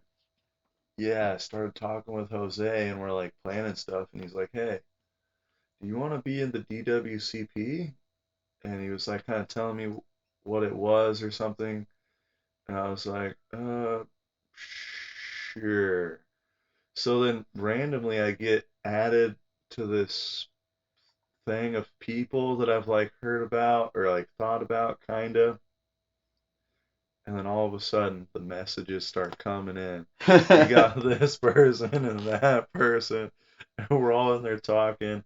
started talking with Jose and we're like planning stuff, and he's like, hey, do you want to be in the DWCP? And he was like kind of telling me what it was or something. And I was like, sure. So then randomly I get added to this thing of people that I've like heard about or like thought about kind of. And then all of a sudden the messages start coming in. We got this person and that person, and we're all in there talking.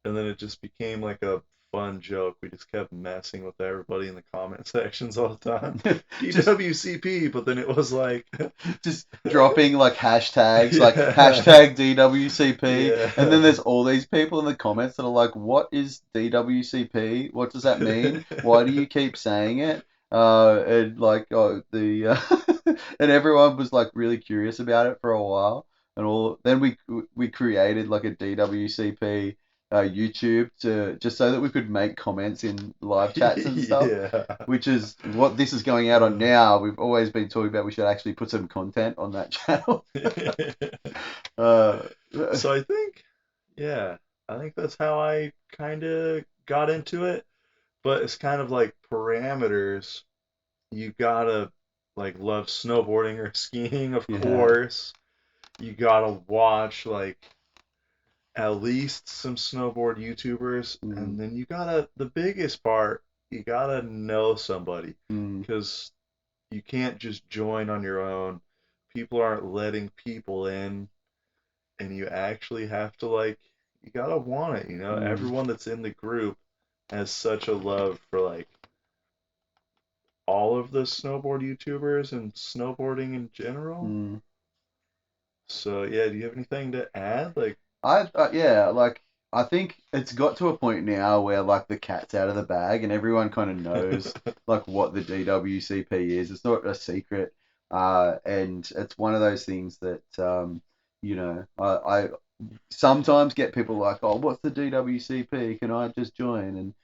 and then it just became like a fun joke. We just kept messing with everybody in the comment sections all the time. Just DWCP, but then it was like, just dropping like hashtags, like yeah, hashtag DWCP, and then yeah. there's all these people in the comments that are like, "What is DWCP? What does that mean? Why do you keep saying it?" And like, and everyone was like really curious about it for a while, and all. Then we created like a DWCP YouTube to just so that we could make comments in live chats and stuff, Yeah. which is what this is going out on now. We've always been talking about we should actually put some content on that channel. uh, So I think, yeah, I think that's how I kind of got into it. But it's kind of like parameters. You gotta like love snowboarding or skiing, of yeah. course. You gotta watch like at least some snowboard YouTubers, Mm, and then you gotta, the biggest part, you gotta know somebody, mm, because you can't just join on your own. People aren't letting people in, and you actually have to like, you gotta want it, you know? mm, Everyone that's in the group has such a love for like all of the snowboard YouTubers and snowboarding in general. mm. So yeah, do you have anything to add? Like, Yeah, like I think it's got to a point now where like the cat's out of the bag and everyone kind of knows like what the DWCP is. It's not a secret, and it's one of those things that I sometimes get people like, oh, what's the DWCP? Can I just join? And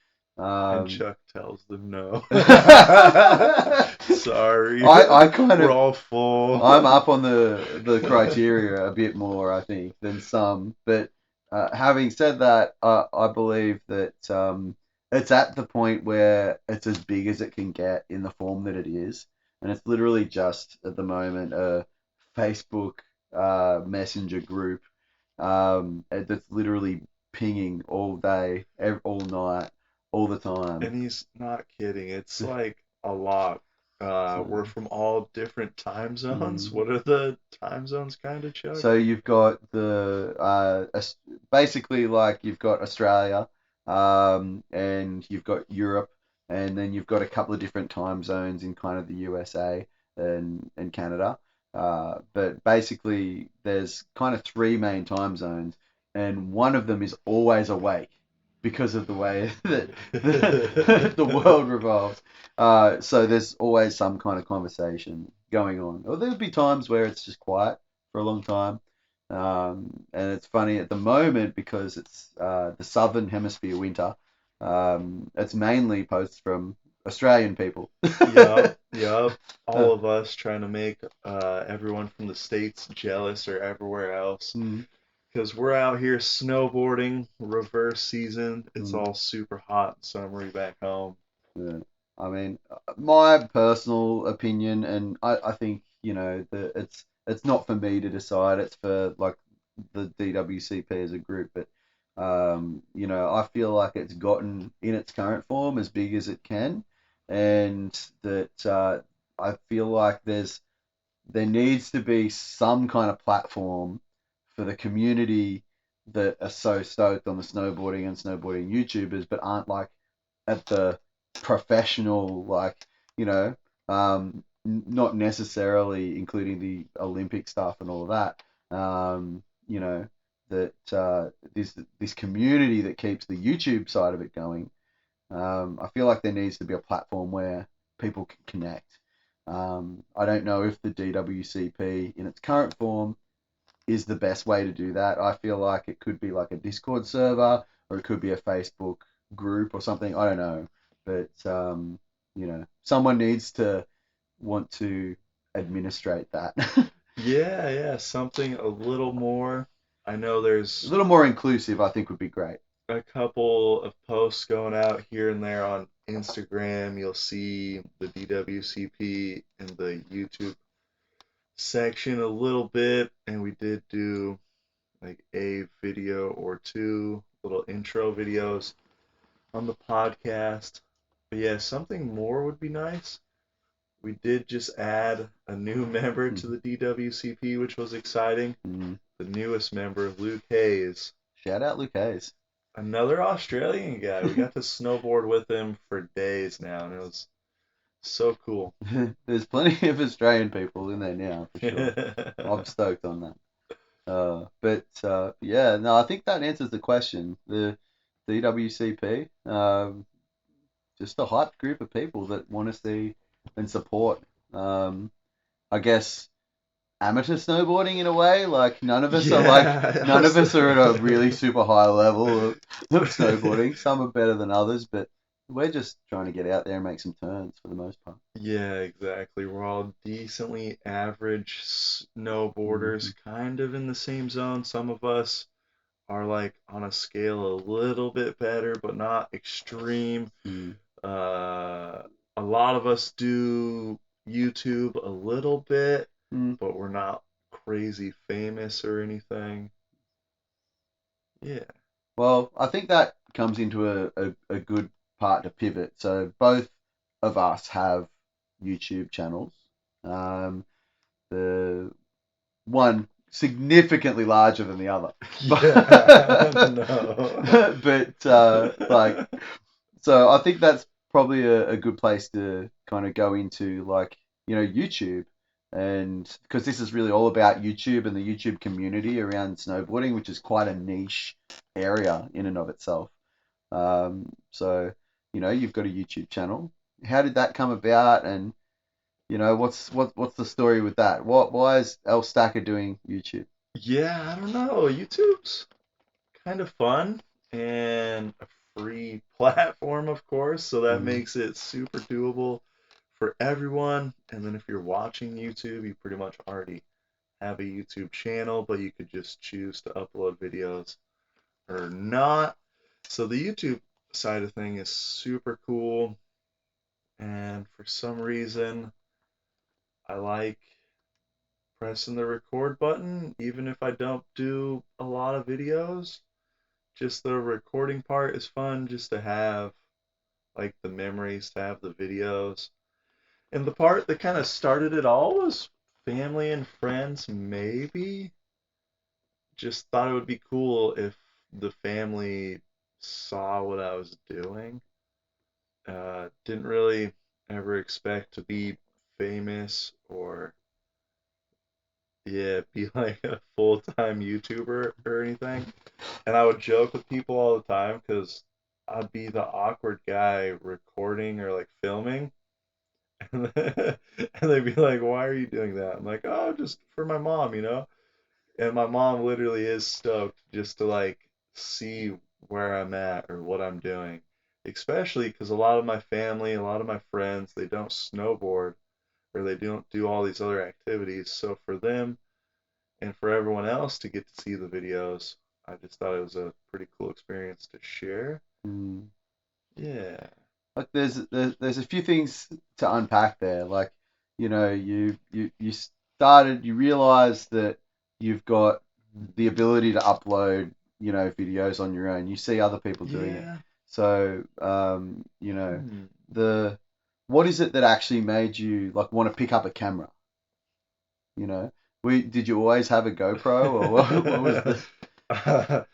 and Chuck tells them no. I Sorry, I kind we're of all full. I'm up on the criteria a bit more, I think, than some. But having said that, I believe that it's at the point where it's as big as it can get in the form that it is, and it's literally just at the moment a Facebook messenger group that's literally pinging all day, all night, all the time. And he's not kidding. It's like a lot. We're So, from all different time zones. mm. What are the time zones, kind of, Chuck? So you've got basically like you've got Australia, and you've got Europe, and then you've got a couple of different time zones in kind of the USA and Canada. But basically, there's kind of three main time zones, and one of them is always awake because of the way that the world revolves. So there's always some kind of conversation going on. Or there'll be times where it's just quiet for a long time. And it's funny at the moment because it's the southern hemisphere winter. It's mainly posts from Australian people. Yup, yup. Uh, All of us trying to make everyone from the States jealous or everywhere else. mm, Because we're out here snowboarding, reverse season. It's mm, all super hot and summery back home. yeah. I mean, my personal opinion, and I think that it's not for me to decide. It's for like the DWCP as a group, but I feel like it's gotten in its current form as big as it can, and that I feel like there needs to be some kind of platform for the community that are so stoked on the snowboarding and snowboarding YouTubers, but aren't like at the professional, like, you know, not necessarily including the Olympic stuff and all of that. That this community that keeps the YouTube side of it going. I feel like there needs to be a platform where people can connect. I don't know if the DWCP in its current form is the best way to do that. I feel like it could be like a Discord server or it could be a Facebook group or something. I don't know, but someone needs to want to administrate that. Yeah, yeah, something a little more. I know A there's little more inclusive, I think, would be great. a couple of posts going out here and there on Instagram. You'll see the DWCP in the YouTube section a little bit, and we did do like a video or two little intro videos on the podcast. But yeah, something more would be nice. We did just add a new member to the DWCP, which was exciting. Mm. The newest member, Luke Hayes. Shout out Luke Hayes. Another Australian guy. We got to snowboard with him for days now, and it was so cool. There's plenty of Australian people in there now, for sure. I'm stoked on that. But yeah, no, I think that answers the question. The DWCP, just a hyped group of people that want to see and support. I guess amateur snowboarding in a way. Like Yeah, none of us are at a really super high level of snowboarding. Some are better than others, but we're just trying to get out there and make some turns for the most part. yeah, exactly. We're all decently average Hmm. snowboarders, kind of in the same zone. Some of us are like on a scale a little bit better, but not extreme. Mm. Uh, a lot of us do YouTube a little bit, Mm. but we're not crazy famous or anything. Yeah. Well, I think that comes into a good part to pivot. So both of us have YouTube channels. Um, the one significantly larger than the other. Yeah, no. But like, so I think that's probably a good place to kind of go into, like, YouTube. And because this is really all about YouTube and the YouTube community around snowboarding, which is quite a niche area in and of itself. So, you've got a YouTube channel. How did that come about? And, what's the story with that? Why is Ellstacker doing YouTube? Yeah, I don't know. YouTube's kind of fun and a free platform, of course, so that Mm, makes it super doable for everyone. And then if you're watching YouTube, you pretty much already have a YouTube channel, but you could just choose to upload videos or not. So the YouTube side of thing is super cool, and for some reason, I like pressing the record button, even if I don't do a lot of videos. Just the recording part is fun, just to have like the memories, to have the videos. And the part that kind of started it all was family and friends, maybe. Just thought it would be cool if the family saw what I was doing. Didn't really ever expect to be famous or, yeah, be like a full-time YouTuber or anything. And I would joke with people all the time because I'd be the awkward guy recording or like filming. And they'd be like, "Why are you doing that?" I'm like, "Oh, just for my mom." And my mom literally is stoked just to like see where I'm at or what I'm doing. Especially because a lot of my family, a lot of my friends, they don't snowboard or they don't do all these other activities. So for them and for everyone else to get to see the videos, I just thought it was a pretty cool experience to share. mm. Yeah. Like there's a few things to unpack there. Like, you started, you realized that you've got the ability to upload, videos on your own. You see other people doing it. Yeah. So, Hmm. the what is it that actually made you like want to pick up a camera? You know, did you always have a GoPro, or what was the?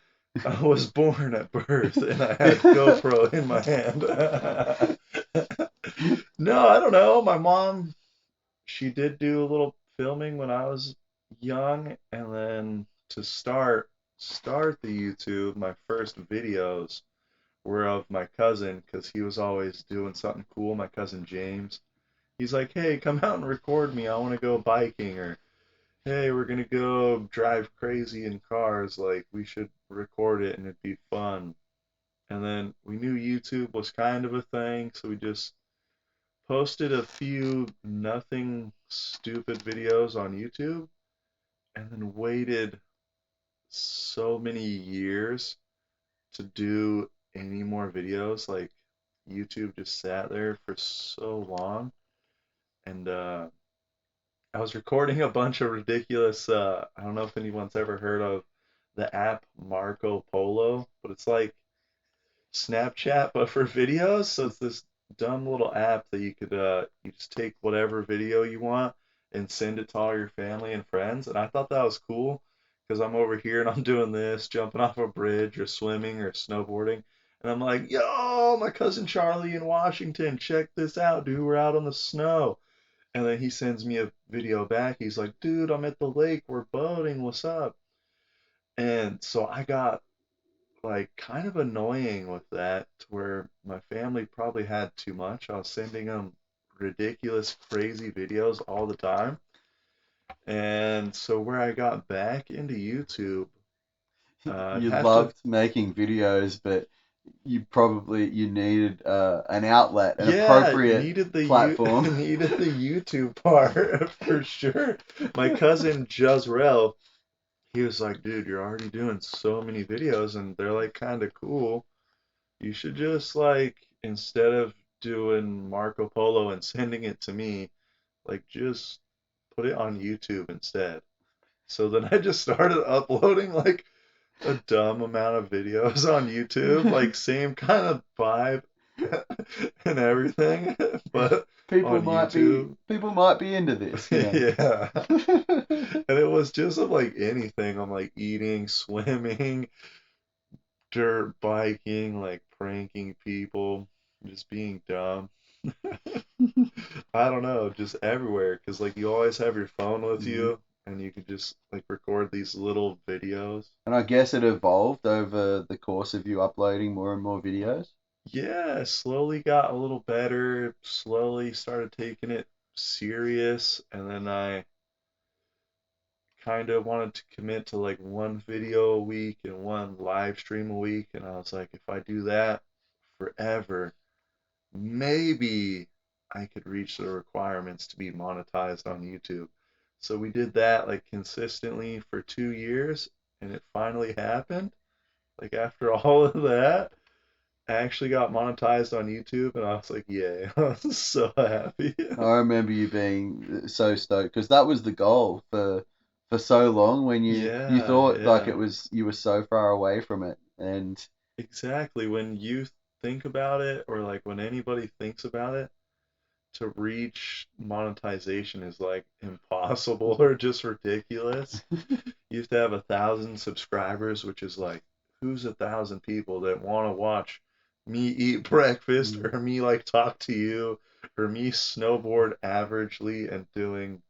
I was born at birth and I had GoPro in my hand. No, I don't know. My mom, she did do a little filming when I was young, and then to start the YouTube, my first videos were of my cousin because he was always doing something cool. My cousin James, he's like, "Hey, come out and record me. I want to go biking," or "Hey, we're gonna go drive crazy in cars. Like, we should record it and it'd be fun." And then we knew YouTube was kind of a thing, so we just posted a few nothing stupid videos on YouTube and then waited so many years to do any more videos. Like, YouTube just sat there for so long. And I was recording a bunch of ridiculous. I don't know if anyone's ever heard of the app Marco Polo, but it's like Snapchat but for videos. So it's this dumb little app that you just take whatever video you want and send it to all your family and friends. And I thought that was cool because I'm over here and I'm doing this, jumping off a bridge or swimming or snowboarding. And I'm like, yo, my cousin Charlie in Washington, check this out, dude. We're out on the snow. And then he sends me a video back. He's like, dude, I'm at the lake. We're boating. What's up? And so I got like kind of annoying with that, to where my family probably had too much. I was sending them ridiculous, crazy videos all the time. And so where I got back into YouTube, I'd You have to, loved making videos, but you needed an outlet, an yeah, appropriate needed the platform. needed the YouTube part for sure. My cousin Jazrel, he was like, dude, you're already doing so many videos and they're like kind of cool. You should just like, instead of doing Marco Polo and sending it to me, like just put it on YouTube instead. So then I just started uploading like a dumb amount of videos on YouTube, like same kind of vibe and everything, but People on might be YouTube. people might be into this, you know. Yeah. And it was just of like anything. I'm like eating, swimming, dirt biking, like pranking people, just being dumb. I don't know, just everywhere. Because like you always have your phone with Mhm. you, and you can just like record these little videos. And I guess it evolved over the course of you uploading more and more videos. Yeah, slowly got a little better, slowly started taking it serious, and then I kind of wanted to commit to like one video a week and one live stream a week, and I was like, if I do that forever, maybe I could reach the requirements to be monetized on YouTube. So we did that like consistently for 2 years, and it finally happened. Like after all of that, I actually got monetized on YouTube, and I was like, yay, I was so happy. I remember you being so stoked because that was the goal for so long when you Yeah, thought like it yeah, was you were so far away from it and exactly. When you think about it, or like when anybody thinks about it, to reach monetization is like impossible or just ridiculous. You have to have 1,000 subscribers, which is like, who's 1,000 people that want to watch me eat breakfast Mm. or me like talk to you or me snowboard averagely and doing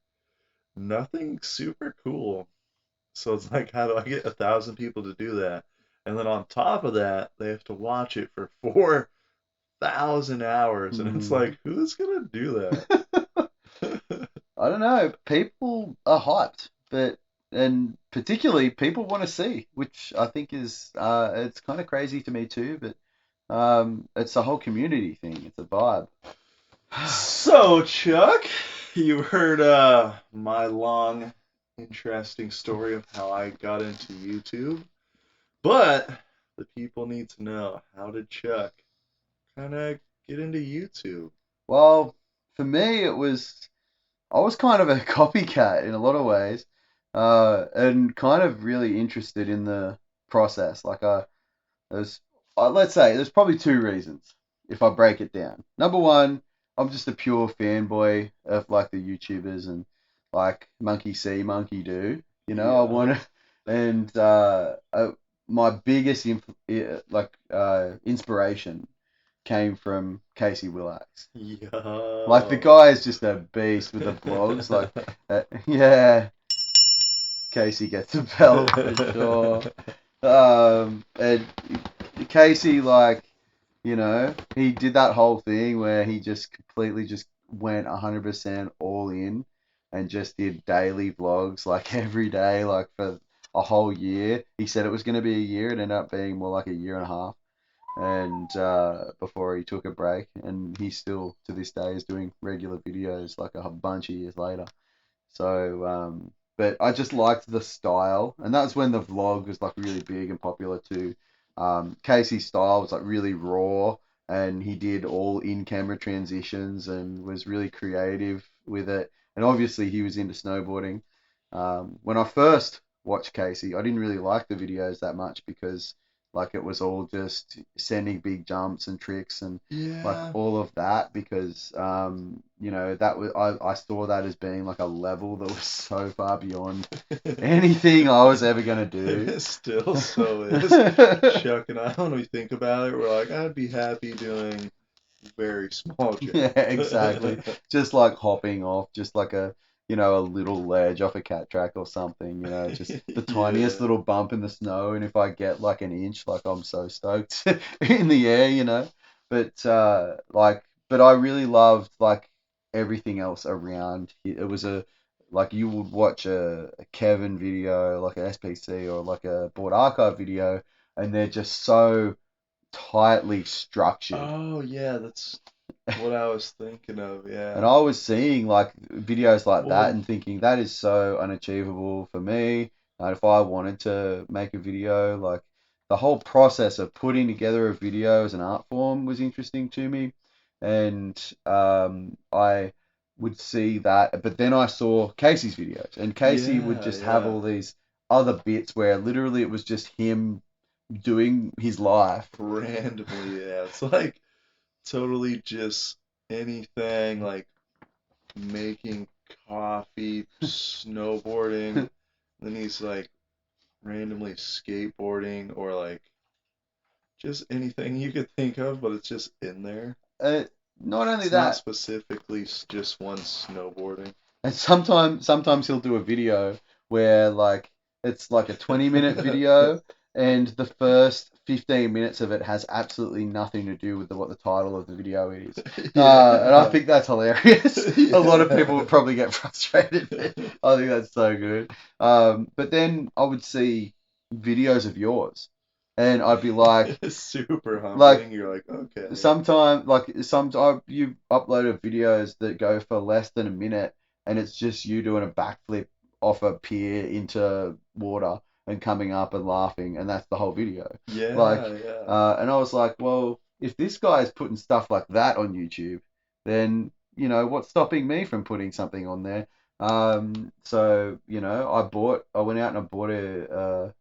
nothing super cool. So it's like, how do I get 1,000 people to do that? And then on top of that, they have to watch it for 4,000 hours, and it's Mm. like, who's gonna do that? I don't know. People are hyped, but and particularly people want to see, which I think is it's kind of crazy to me too, but it's a whole community thing. It's a vibe. So, Chuck, you heard my long, interesting story of how I got into YouTube, but the people need to know, how did Chuck kind of get into YouTube? Well, for me, I was kind of a copycat in a lot of ways, and kind of really interested in the process. There's, let's say, there's probably two reasons if I break it down. Number one, I'm just a pure fanboy of like the YouTubers and like monkey see, monkey do. You know, I Yeah. want to, and my biggest inspiration came from Casey Willax. Like the Yo. guy is just a beast with the vlogs. Like, yeah, Casey gets a belt for sure. And Casey, like, you know, he did that whole thing where he just completely just went 100% all in and just did daily vlogs like every day, like for a whole year. He said it was going to be a year. It ended up being more like a year and a half. And before he took a break, and he still to this day is doing regular videos like a bunch of years later. So, but I just liked the style, and that's when the vlog was like really big and popular too. Casey's style was like really raw, and he did all in-camera transitions and was really creative with it. And obviously, he was into snowboarding. When I first watched Casey, I didn't really like the videos that much because like it was all just sending big jumps and tricks and like Yeah. all of that because you know, that was I saw that as being like a level that was so far beyond anything I was ever gonna do. It still so is. Chuck and I, when we think about it, we're like, I'd be happy doing very small jump. Yeah, exactly. Just like hopping off, just like a, you know, a little ledge off a cat track or something, you know, just the tiniest Yeah. little bump in the snow. And if I get like an inch, like I'm so stoked in the air, you know. But but I really loved like everything else around. It was like you would watch a Kevin video, like an SPC or like a board archive video, and they're just so tightly structured. Oh yeah, that's what I was thinking of. And Yeah. I was seeing like videos like that Well, and thinking that is so unachievable for me. And if I wanted to make a video, like the whole process of putting together a video as an art form was interesting to me. And I would see that, but then I saw Casey's videos, and Casey would yeah, just have yeah. all these other bits where literally it was just him doing his life. Randomly, yeah. It's like totally just anything like making coffee, snowboarding. Then he's like randomly skateboarding or like just anything you could think of, but it's just in there. Uh, Not only It's not that, specifically just one snowboarding. and sometimes he'll do a video where like it's like a 20-minute video and the first 15 minutes of it has absolutely nothing to do with what the title of the video is. And I Yeah. think that's hilarious. A lot of people would Yeah. probably get frustrated. I think that's so good. But then I would see videos of yours and I'd be Super like humbling. You're like, okay. sometimes you uploaded videos that go for less than a minute, and it's just you doing a backflip off a pier into water and coming up and laughing, and that's the whole video. Yeah, Like, yeah. and I was like, well, if this guy is putting stuff like that on YouTube, then you know what's stopping me from putting something on there? So you know, I went out and I bought a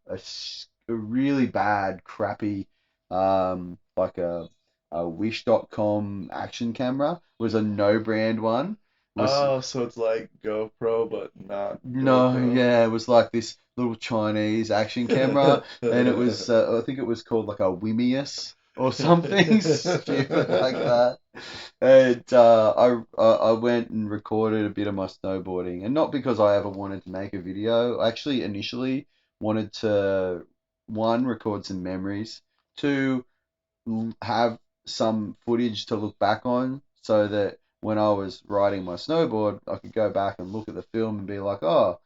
really bad, crappy like a Wish.com action camera. It was a no brand one. It was Oh, so it's like GoPro, but not no, GoPro. yeah, it was like this little Chinese action camera, and it was I think it was called like a Wimius or something stupid like that. And I went and recorded a bit of my snowboarding, and not because I ever wanted to make a video. I actually initially wanted to one record some memories, two have some footage to look back on so that when I was riding my snowboard, I could go back and look at the film and be like, oh,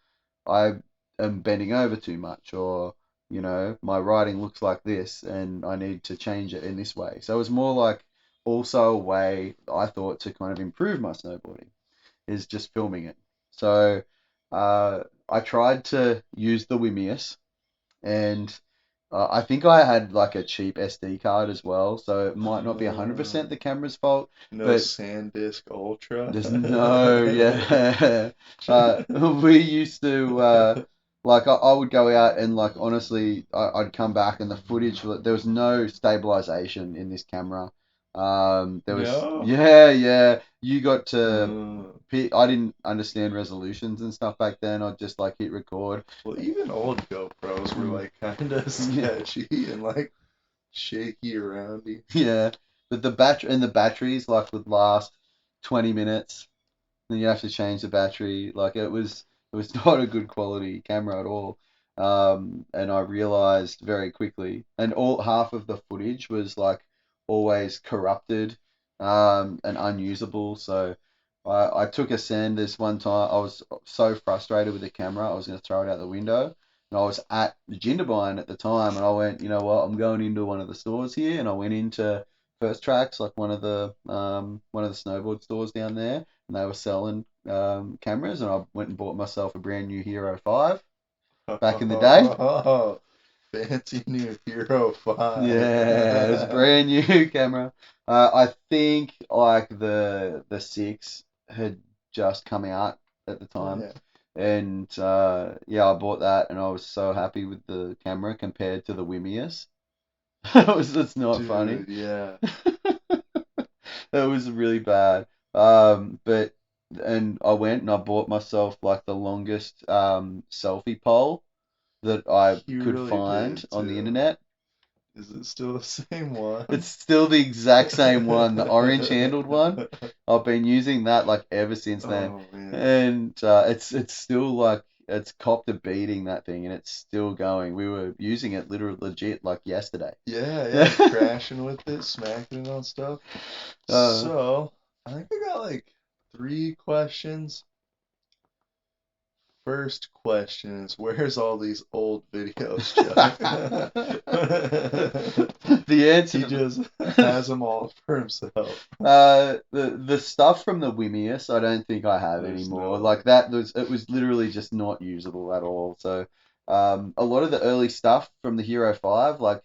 I am bending over too much, or, you know, my riding looks like this and I need to change it in this way. So it was more like also a way I thought to kind of improve my snowboarding is just filming it. So I tried to use the Wimius and I think I had like a cheap SD card as well, so it might not be Uh, 100% the camera's fault, no but SanDisk Ultra. there's no, yeah. We used to, like, I would go out and, like, honestly, I'd come back and the footage, there was no stabilization in this camera. There was, No. yeah, yeah. You got to Uh, pick, I didn't understand resolutions and stuff back then. I'd just, like, hit record. well, even old GoPros were Mm, like kind of yeah. sketchy and like shaky aroundy. Yeah, but the batteries like would last 20 minutes. Then you have to change the battery. Like it was not a good quality camera at all. And I realized very quickly, and all half of the footage was like always corrupted, and unusable. So I took a send this one time. I was so frustrated with the camera, I was going to throw it out the window. And I was at Jindabyne at the time, and I went, you know what, I'm going into one of the stores here, and I went into First Tracks, like one of the snowboard stores down there, and they were selling cameras, and I went and bought myself a brand new Hero 5 back in the day. Oh, fancy new Hero 5. Yeah, it was a brand new camera. I think like the 6 had just come out at the time. Yeah. And yeah, I bought that and I was so happy with the camera compared to the Wimius. It's not funny. Dude, yeah. It was really bad. But and I went and I bought myself like the longest selfie pole that I You could really find did on the too. internet. Is it still the same one? It's still the exact same one, the orange handled one. I've been using that like ever since then, Oh man. and it's still like it's copped a beating, that thing, and it's still going. We were using it literally legit like yesterday. Yeah, yeah, crashing with it, smacking it on stuff. Uh, So, I think I got like 3 questions. First question is, where's all these old videos, Chuck? the He answer, just has them all for himself. the stuff from the Wimius, I don't think I have There's anymore. no way. Like that was it was literally just not usable at all. So, a lot of the early stuff from the Hero 5, like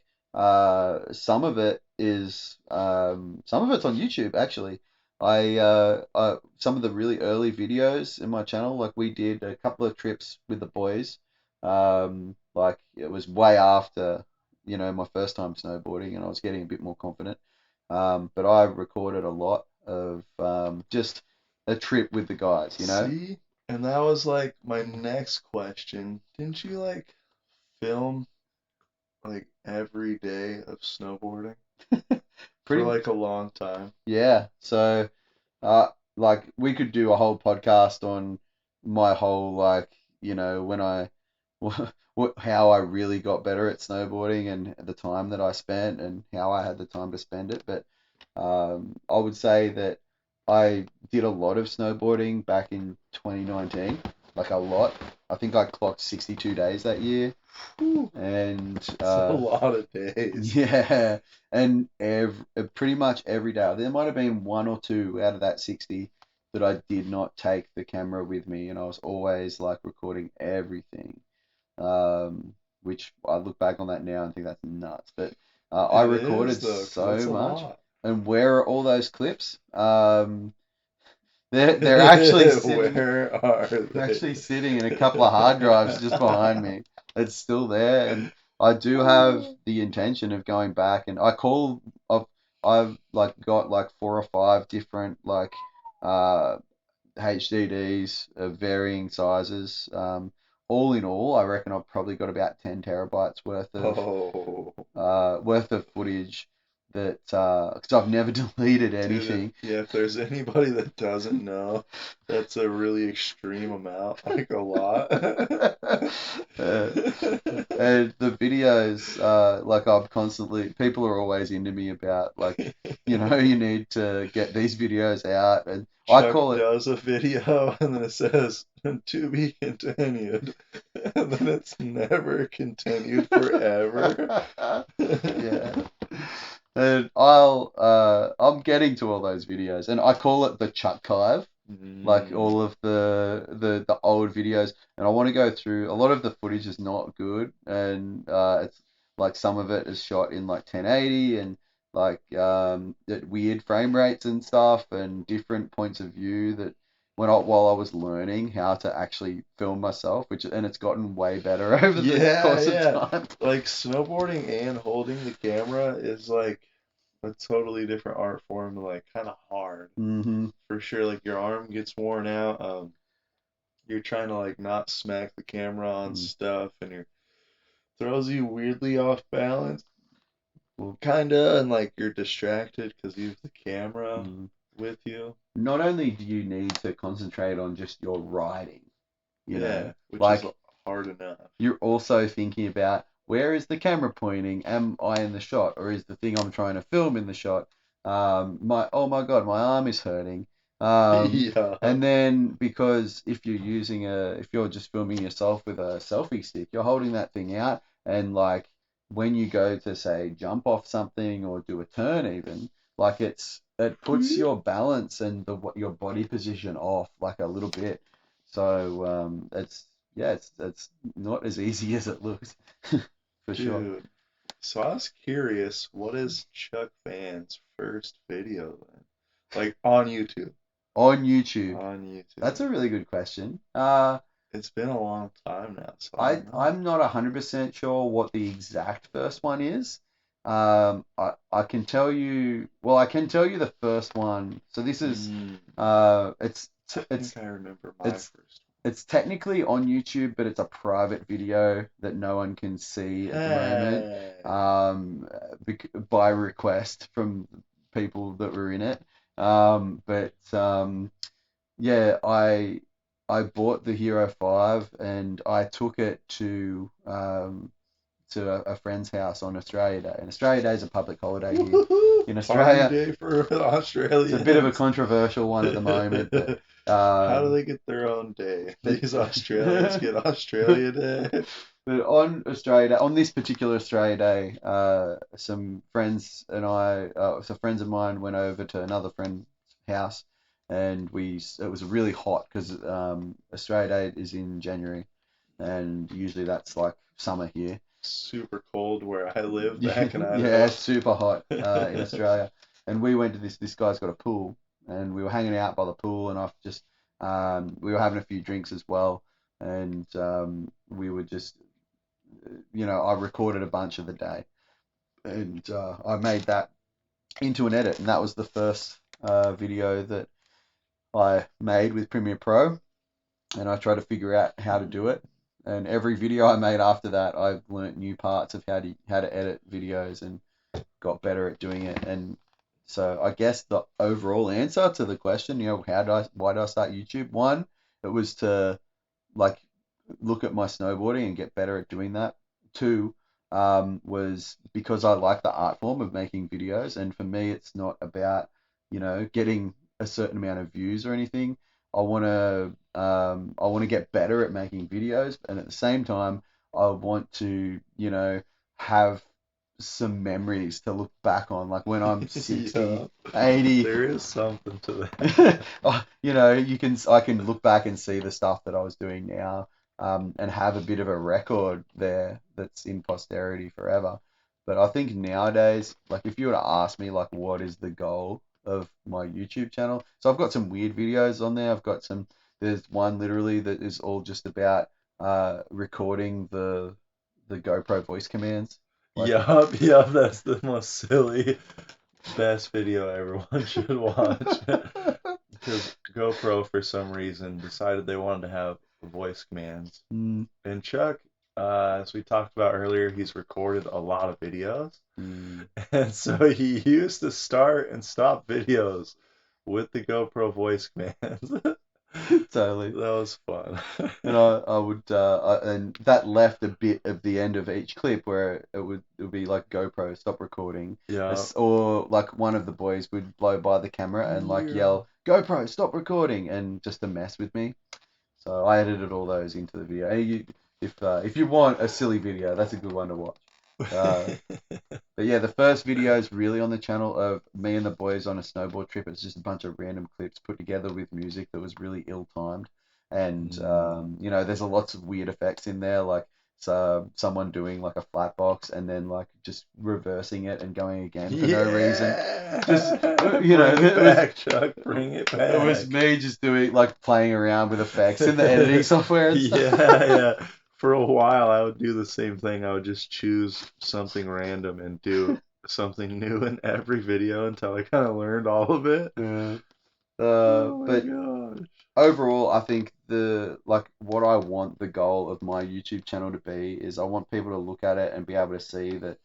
some of it is some of it's on YouTube actually. Some of the really early videos in my channel, like we did a couple of trips with the boys. Like it was way after, my first time snowboarding, and I was getting a bit more confident. But I recorded a lot of just a trip with the guys. See? And that was like my next question. Didn't you like film like every day of snowboarding for Pretty, like a long time? yeah. So, uh, like we could do a whole podcast on my whole like, when I, how I really got better at snowboarding and the time that I spent and how I had the time to spend it. But I would say that I did a lot of snowboarding back in 2019, like a lot. I think I clocked 62 days that year, Whew, and that's a lot of days. yeah, and pretty much every day. There might have been one or two out of that 60 that I did not take the camera with me, and I was always like recording everything. Which I look back on that now and think that's nuts. But I It recorded is though, 'cause that's so a much. lot. And where are all those clips? They're actually sitting Where are they're they? actually sitting in a couple of hard drives just behind me. It's still there, and I do have the intention of going back. And I've I've like got like 4 or 5 different like uh HDDs of varying sizes. All in all, I reckon I've probably got about 10 terabytes Oh, worth of footage that because I've never deleted dude, anything. if there's anybody that doesn't know, that's a really extreme amount, like a lot. Uh, and the videos, like I'm constantly, people are always into me about like, you need to get these videos out, and I Chuck call it, does a video and then it says to be continued, and then it's never continued forever. yeah. And I'm getting to all those videos, and I call it the Chuck Hive, like Mm, all of the old videos, and I want to go through a lot of the footage is not good, and it's like some of it is shot in like 1080 and like at weird frame rates and stuff and different points of view that while I was learning how to actually film myself, and it's gotten way better over the yeah, course of yeah. time. Like snowboarding and holding the camera is like a totally different art form, like kind of hard Hmm. for sure. Like your arm gets worn out. You're trying to like not smack the camera on stuff, and it throws you weirdly off balance, Well, kinda, and like you're distracted because you have the camera mm, with you. not only do you need to concentrate on just your riding, Yeah, which is like hard enough. you're also thinking about where is the camera pointing? Am I in the shot, or is the thing I'm trying to film in the shot? Oh my God, my arm is hurting. Yeah. And then because if you're just filming yourself with a selfie stick, you're holding that thing out, and like when you go to say jump off something or do a turn, even like it puts your balance and your body position off like a little bit. So it's not as easy as it looks, for sure. Dude. So I was curious, what is Chuck Van's first video then? Like on YouTube. On YouTube, On YouTube. that's a really good question. It's been a long time now, so I I don't know. I'm not 100% sure what the exact first one is. I can tell you. Well, I can tell you the first one. So this is it's I it's think I remember my it's first it's technically on YouTube, but it's a private video that no one can see one. at the moment. Hey. By request from people that were in it. But yeah, I bought the Hero 5 and I took it to a friend's house on Australia Day. And Australia Day is a public holiday here Woohoo! in Party Australia. day for It's a bit of a Australians. controversial one at the moment, but How do um, they get their own day? but These Australians get Australia Day. but on Australia Day, on this particular Australia Day, some friends and some friends of mine went over to another friend's house, and it was really hot because Australia Day is in January, and usually that's like summer here. Super cold where I live Yeah, back in yeah, Idaho. it's super hot in Australia. And we went to this guy's got a pool, and we were hanging out by the pool, and we were having a few drinks as well, and we were just, I recorded a bunch of the day, and I made that into an edit, and that was the first video that I made with Premiere Pro, and I tried to figure out how to do it. And every video I made after that, I've learnt new parts of how to edit videos and got better at doing it. And so I guess the overall answer to the question, why did I start YouTube? One, it was to like look at my snowboarding and get better at doing that. Two, was because I like the art form of making videos, and for me, it's not about getting a certain amount of views or anything. I want to get better at making videos, and at the same time, I want to have some memories to look back on, like when I'm 60, Yeah, 80. there is something to that. I can look back and see the stuff that I was doing now, and have a bit of a record there that's in posterity forever. But I think nowadays, like if you were to ask me, like, what is the goal of my YouTube channel? So I've got some weird videos on there. There's one literally that is all just about recording the GoPro voice commands. Like, Yup, yup, that's the most silly, best video everyone should watch. Because GoPro, for some reason, decided they wanted to have voice commands. mm, And Chuck, as we talked about earlier, he's recorded a lot of videos. mm, And so he used to start and stop videos with the GoPro voice commands. totally. That was fun. And and that left a bit of the end of each clip where it would be like GoPro stop recording, Yeah. or like one of the boys would blow by the camera and like Yeah. yell GoPro stop recording, and just to mess with me. So I edited all those into the video. If you want a silly video, that's a good one to watch. Uh, but yeah, the first video is really on the channel of me and the boys on a snowboard trip. It's just a bunch of random clips put together with music that was really ill-timed. And, there's a lots of weird effects in there, like someone doing like a flat box and then like just reversing it and going again for no reason. Just, Bring it back, Chuck. Bring it back. It was me just doing like playing around with effects in the editing software and stuff. Yeah. For a while, I would do the same thing. I would just choose something random and do something new in every video until I kind of learned all of it. Yeah. Oh my But gosh. overall, I think what I want the goal of my YouTube channel to be is I want people to look at it and be able to see that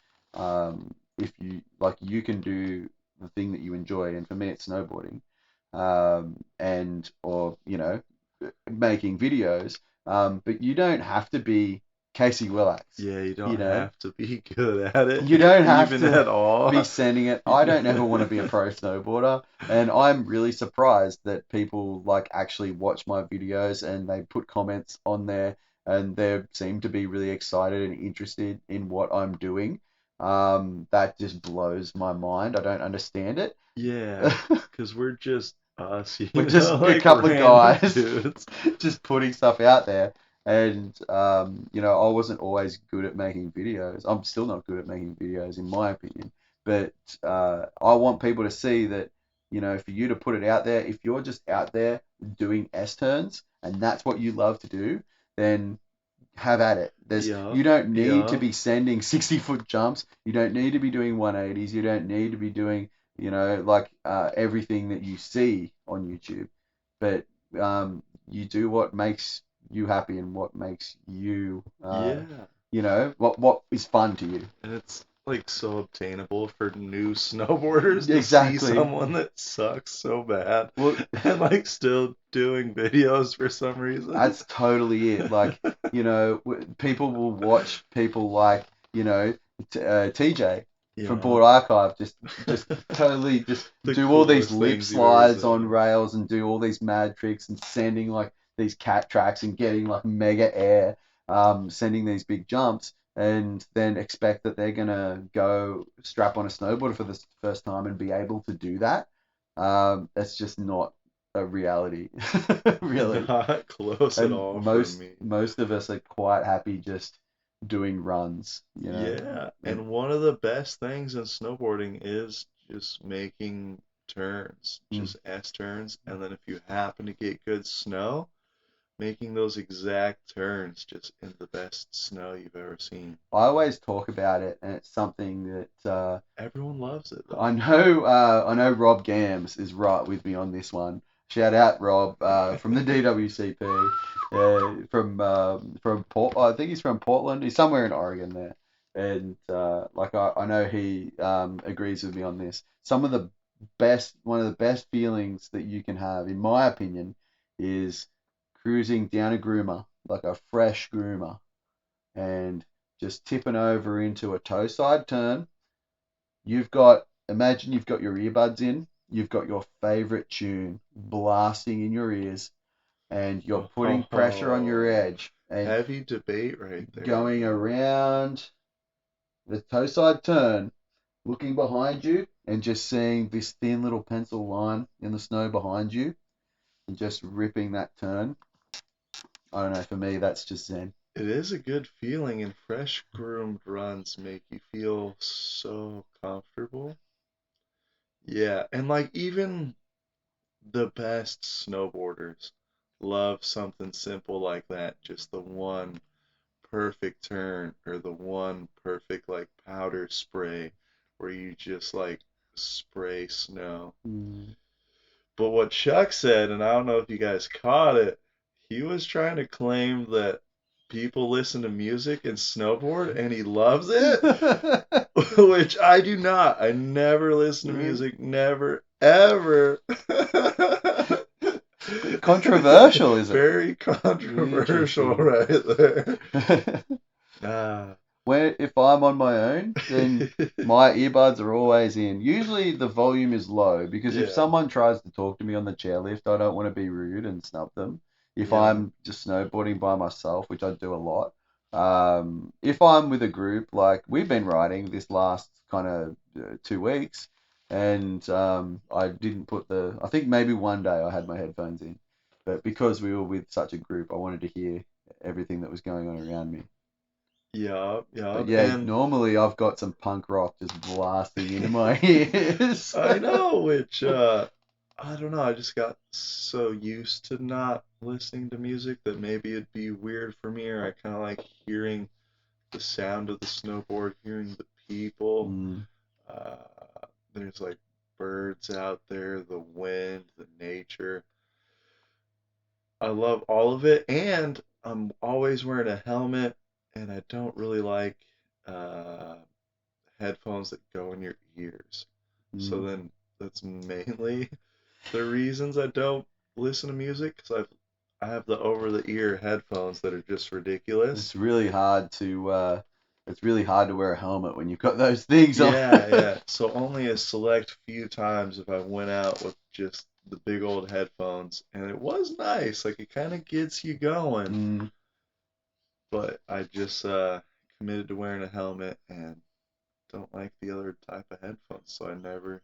if you can do the thing that you enjoy, and for me it's snowboarding, and or making videos, but you don't have to be Casey Willax. Yeah, you don't have to be good at it. You don't have even to at all. be sending it. I don't ever want to be a pro snowboarder, and I'm really surprised that people like actually watch my videos and they put comments on there, and they seem to be really excited and interested in what I'm doing. That just blows my mind. I don't understand it. Yeah, because we're just us, We're just like a couple of random guys dudes. just putting stuff out there. And I wasn't always good at making videos. I'm still not good at making videos, in my opinion. But I want people to see that, for you to put it out there, if you're just out there doing S turns and that's what you love to do, then have at it. Yeah. You don't need to Yeah. be sending 60-foot jumps. You don't need to be doing 180s. You don't need to be doing, like everything that you see on YouTube. But you do what makes you happy and what makes you, Yeah. what is fun to you. And it's like so obtainable for new snowboarders to see Exactly. someone that sucks so bad Well, and like still doing videos for some reason. that's totally it. Like, people will watch people like, TJ from Yeah. Board Archive just totally just The do all these coolest lip things you've ever slides on seen. rails and do all these mad tricks and sending like these cat tracks and getting like mega air, sending these big jumps and then expect that they're gonna go strap on a snowboard for the first time and be able to do that. That's just not a reality, really. Not close at And all for most me. most of us are quite happy just doing runs. Yeah, And and one of the best things in snowboarding is just making turns, mm, just S turns, and then if you happen to get good snow, making those exact turns just in the best snow you've ever seen. I always talk about it, and it's something that Everyone loves it though. I know Rob Gams is right with me on this one. Shout out Rob from the DWCP, from Port. I think he's from Portland. He's somewhere in Oregon there, and like I know he agrees with me on this. One of the best feelings that you can have, in my opinion, is cruising down a groomer, like a fresh groomer, and just tipping over into a toe side turn. Imagine you've got your earbuds in, you've got your favorite tune blasting in your ears, and you're putting pressure on your Oh, edge and heavy debate right there. going around the toe side turn, looking behind you and just seeing this thin little pencil line in the snow behind you and just ripping that turn. I don't know, for me, that's just zen. It is a good feeling, and fresh groomed runs make you feel so comfortable. Yeah, and like even the best snowboarders love something simple like that. Just the one perfect turn or the one perfect like powder spray where you just like spray snow. Mm. But what Chuck said, and I don't know if you guys caught it, he was trying to claim that people listen to music and snowboard and he loves it, which I do not. I never listen to music, never, ever. Controversial, is it? Very controversial Interesting. right there. Ah. If I'm on my own, then my earbuds are always in. Usually the volume is low because if Yeah, someone tries to talk to me on the chairlift, I don't want to be rude and snub them. If yeah, I'm just snowboarding by myself, which I do a lot, if I'm with a group, like we've been riding this last kind of 2 weeks, and I didn't I think maybe one day I had my headphones in, but because we were with such a group, I wanted to hear everything that was going on around me. yeah, yeah. But yeah, And normally I've got some punk rock just blasting into my ears. I know, which I don't know, I just got so used to not listening to music that maybe it'd be weird for me, or I kind of like hearing the sound of the snowboard, hearing the people. Mm, Uh, there's like birds out there, the wind, the nature. I love all of it, and I'm always wearing a helmet, and I don't really like uh, headphones that go in your ears. So mm. then that's mainly the reasons I don't listen to music because I have the over the ear headphones that are just ridiculous. It's really hard to wear a helmet when you've got those things on. Yeah, yeah. So only a select few times if I went out with just the big old headphones, and it was nice. Like it kind of gets you going. Mm. But I just committed to wearing a helmet and don't like the other type of headphones, so I never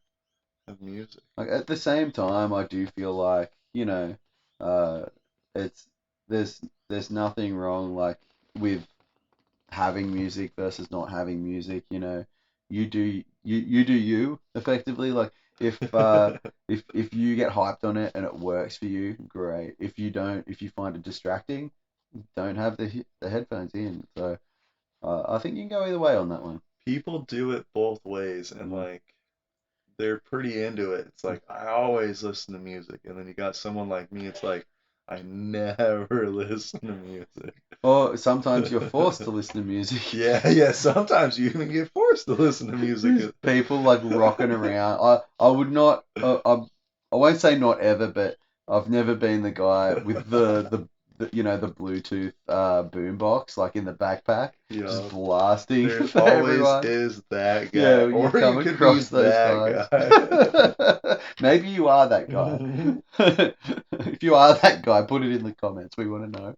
have music. Like at the same time, I do feel like, uh, it's there's nothing wrong like with having music versus not having music. You do you effectively. Like if you get hyped on it and it works for you, great. If you don't, if you find it distracting, don't have the headphones in. So I think you can go either way on that one. People do it both ways, and Mm. like they're pretty into it. It's like I always listen to music, and then you got someone like me. It's like I never listen to music. Or sometimes you're forced to listen to music. Yeah. Sometimes you even get forced to listen to music. People like rocking around. I would not. I won't say not ever, but I've never been the guy with the the Bluetooth boombox like in the backpack, just Yeah. blasting There for always everyone. is that guy, Yeah, you or come you could be across those that guys. guy. Maybe you are that guy. If you are that guy, put it in the comments. We want to know.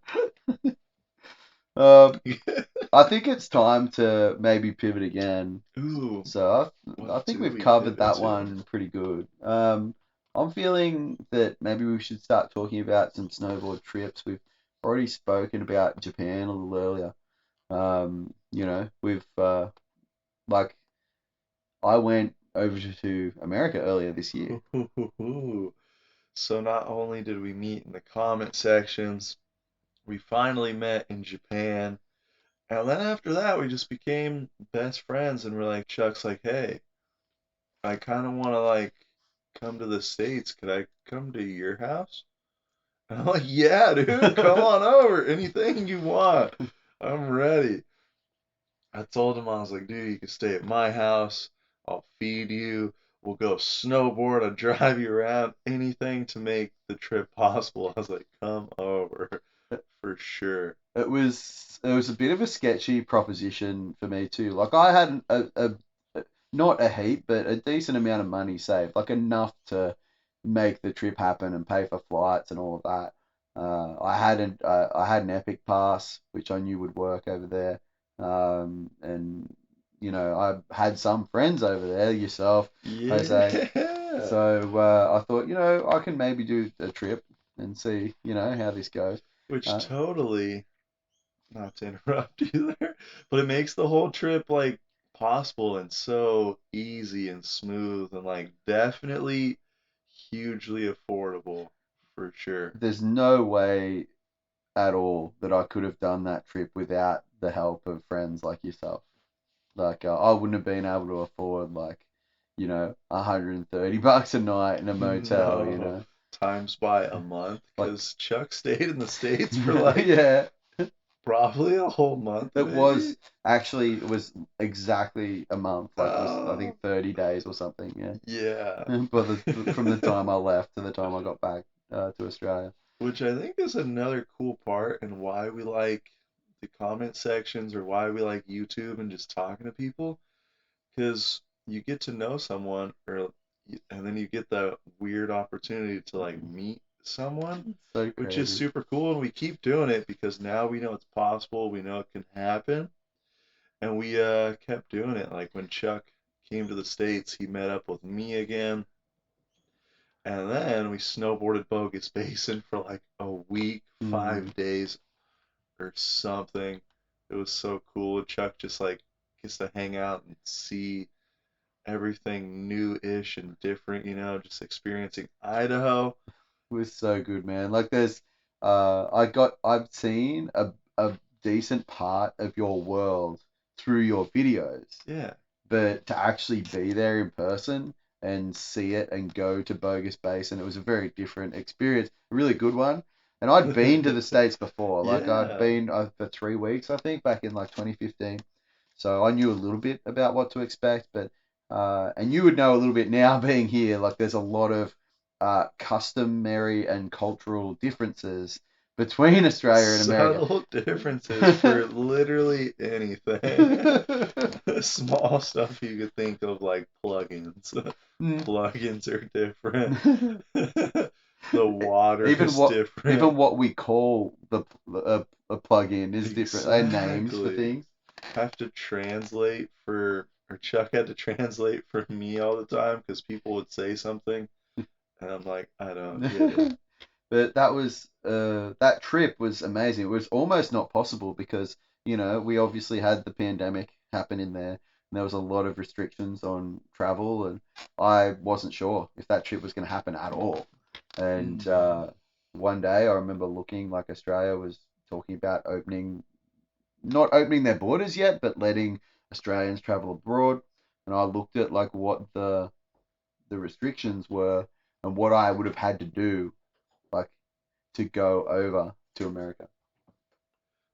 I think it's time to maybe pivot again. Ooh, So I what think do we've we covered pivot that to? one pretty good. I'm feeling that maybe we should start talking about some snowboard trips. We've already spoken about Japan a little earlier. We've like I went over to America earlier this year. So not only did we meet in the comment sections, we finally met in Japan. And then after that, we just became best friends. And we're like, Chuck's like, hey, I kind of want to like come to the States. Could I come to your house? And I'm like, yeah, dude, come on over. Anything you want. I'm ready. I told him, I was like, dude, you can stay at my house. I'll feed you. We'll go snowboard. I'll drive you around. Anything to make the trip possible. I was like, come over for sure. It was a bit of a sketchy proposition for me too. Like I had not a heap, but a decent amount of money saved, like enough to make the trip happen and pay for flights and all of that. I had an Epic Pass, which I knew would work over there, and I had some friends over there, yourself, Jose. Yeah. So I thought, I can maybe do a trip and see, how this goes. Which Uh, totally, not to interrupt you there, but it makes the whole trip like possible and so easy and smooth and like definitely hugely affordable for sure. there's no way at all that I could have done that trip without the help of friends like yourself. Like I wouldn't have been able to afford like, $130 a night in a motel, No, times by a month Like because Chuck stayed in the States for like yeah, probably a whole month it maybe. was exactly a month. Like it was I Oh, think 30 days or something, yeah. yeah. But from the time I left to the time I got back to Australia. Which I think is another cool part and why we like the comment sections or why we like YouTube and just talking to people. Because you get to know someone and then you get that weird opportunity to like meet someone, So which is crazy. super cool. And we keep doing it because now we know it's possible. We know it can happen. And we kept doing it. Like when Chuck came to the States, he met up with me again. And then we snowboarded Bogus Basin for like a week, Mm. 5 days or something. It was so cool. Chuck just like gets to hang out and see everything new-ish and different, just experiencing Idaho. Was so good, man. Like there's I've seen a decent part of your world through your videos, Yeah. but to actually be there in person and see it and go to Bogus Basin, it was a very different experience, a really good one. And I'd been to the States before, like I'd Yeah. been for 3 weeks, I think, back in like 2015. So I knew a little bit about what to expect, but and you would know a little bit now being here. Like there's a lot of customary and cultural differences between Australia and America. Subtle differences for literally anything. Small stuff you could think of like plugins. Mm. Plugins are different. The water even is what different. even what we call a plug-in is different. They have names for Exactly. things. Have to translate or Chuck had to translate for me all the time because people would say something and I'm like, I don't get it. But that trip was amazing. It was almost not possible because, we obviously had the pandemic happen in there, and there was a lot of restrictions on travel, and I wasn't sure if that trip was going to happen at all. And Mm. one day I remember looking like Australia was talking about not opening their borders yet, but letting Australians travel abroad. And I looked at like what the restrictions were and what I would have had to do like to go over to America.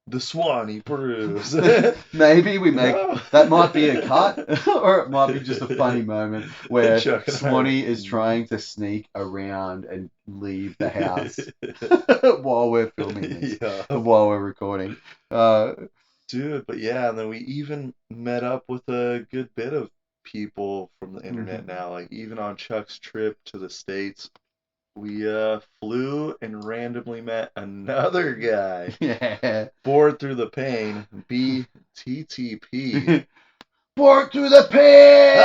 The Swanny proves. Maybe we make No. that might be a cut, or it might be just a funny moment where Chuck and I Swanny are- is trying to sneak around and leave the house while we're filming this, Yeah. while we're recording. Dude, but yeah, and then we even met up with a good bit of people from the internet now. Like even on Chuck's trip to the States, we flew and randomly met another guy. Yeah. Bored through the pain, BTTP. Board through the pain.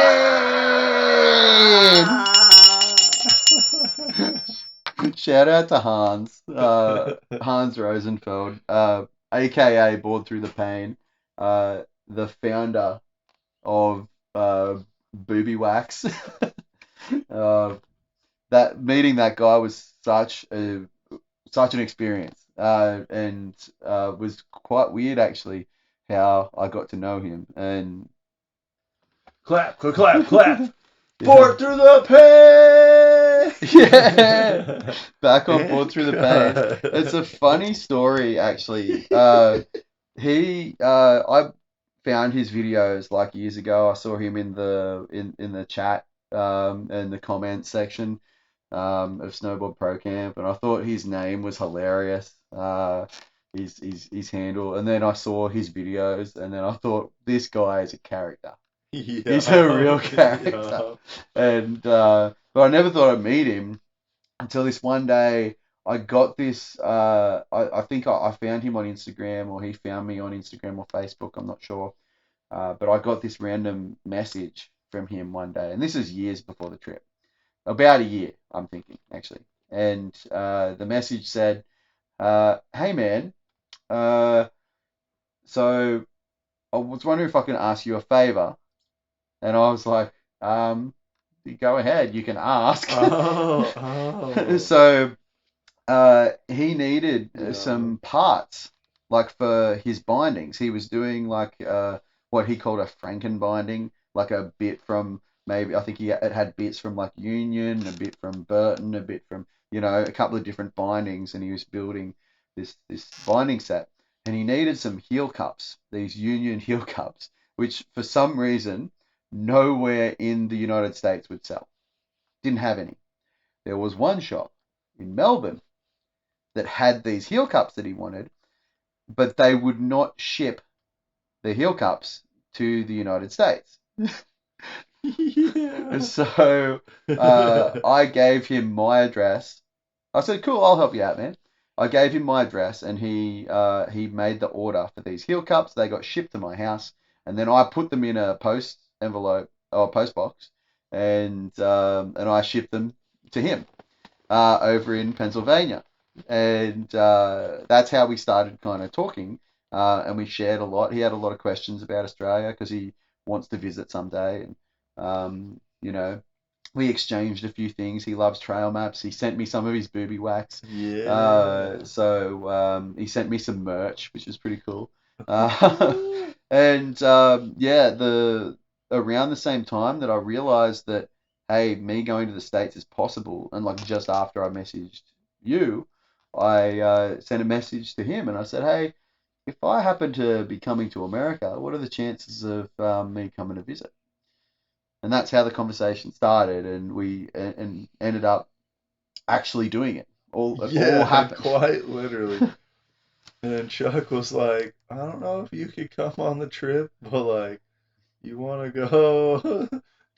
Shout out to Hans, Hans Rosenfeld, aka Board Through the Pain, the founder of Booby Wax. That meeting that guy was such an experience, and was quite weird actually how I got to know him. And Clap, clap, clap, clap. Board Through the pain. Yeah, back on Board Through the Pain. It's a funny story actually. I found his videos like years ago. I saw him in the chat and the comments section of Snowboard Pro Camp, and I thought his name was hilarious. His handle, and then I saw his videos, and then I thought this guy is a character. Yeah. He's a real character. Yeah. And but I never thought I'd meet him until this one day. I got this. I think I found him on Instagram, or he found me on Instagram or Facebook. I'm not sure. But I got this random message from him one day, and this is years before the trip, about a year, I'm thinking actually. And the message said, "Hey man, so I was wondering if I can ask you a favor." And I was like, go ahead, you can ask. Oh. So he needed Yeah. some parts, like for his bindings. He was doing like what he called a Franken binding, like a bit from maybe, I think it had bits from like Union, a bit from Burton, a bit from, a couple of different bindings, and he was building this binding set. And he needed some heel cups, these Union heel cups, which for some reason nowhere in the United States would sell. Didn't have any. There was one shop in Melbourne that had these heel cups that he wanted, but they would not ship the heel cups to the United States. Yeah. So I gave him my address. I said, "Cool, I'll help you out, man." I gave him my address, and he made the order for these heel cups. They got shipped to my house, and then I put them in a post envelope or post box, and I shipped them to him over in Pennsylvania. And that's how we started kind of talking, and we shared a lot. He had a lot of questions about Australia because he wants to visit someday, and we exchanged a few things. He loves trail maps. He sent me some of his booby wax. Yeah. So he sent me some merch, which was pretty cool. And around the same time that I realized that, hey, me going to the States is possible, and like just after I messaged you, I sent a message to him, and I said, "Hey, if I happen to be coming to America, what are the chances of me coming to visit?" And that's how the conversation started, and we ended up actually doing it. It all happened. Quite literally. And then Chuck was like, "I don't know if you could come on the trip, but like, you want to go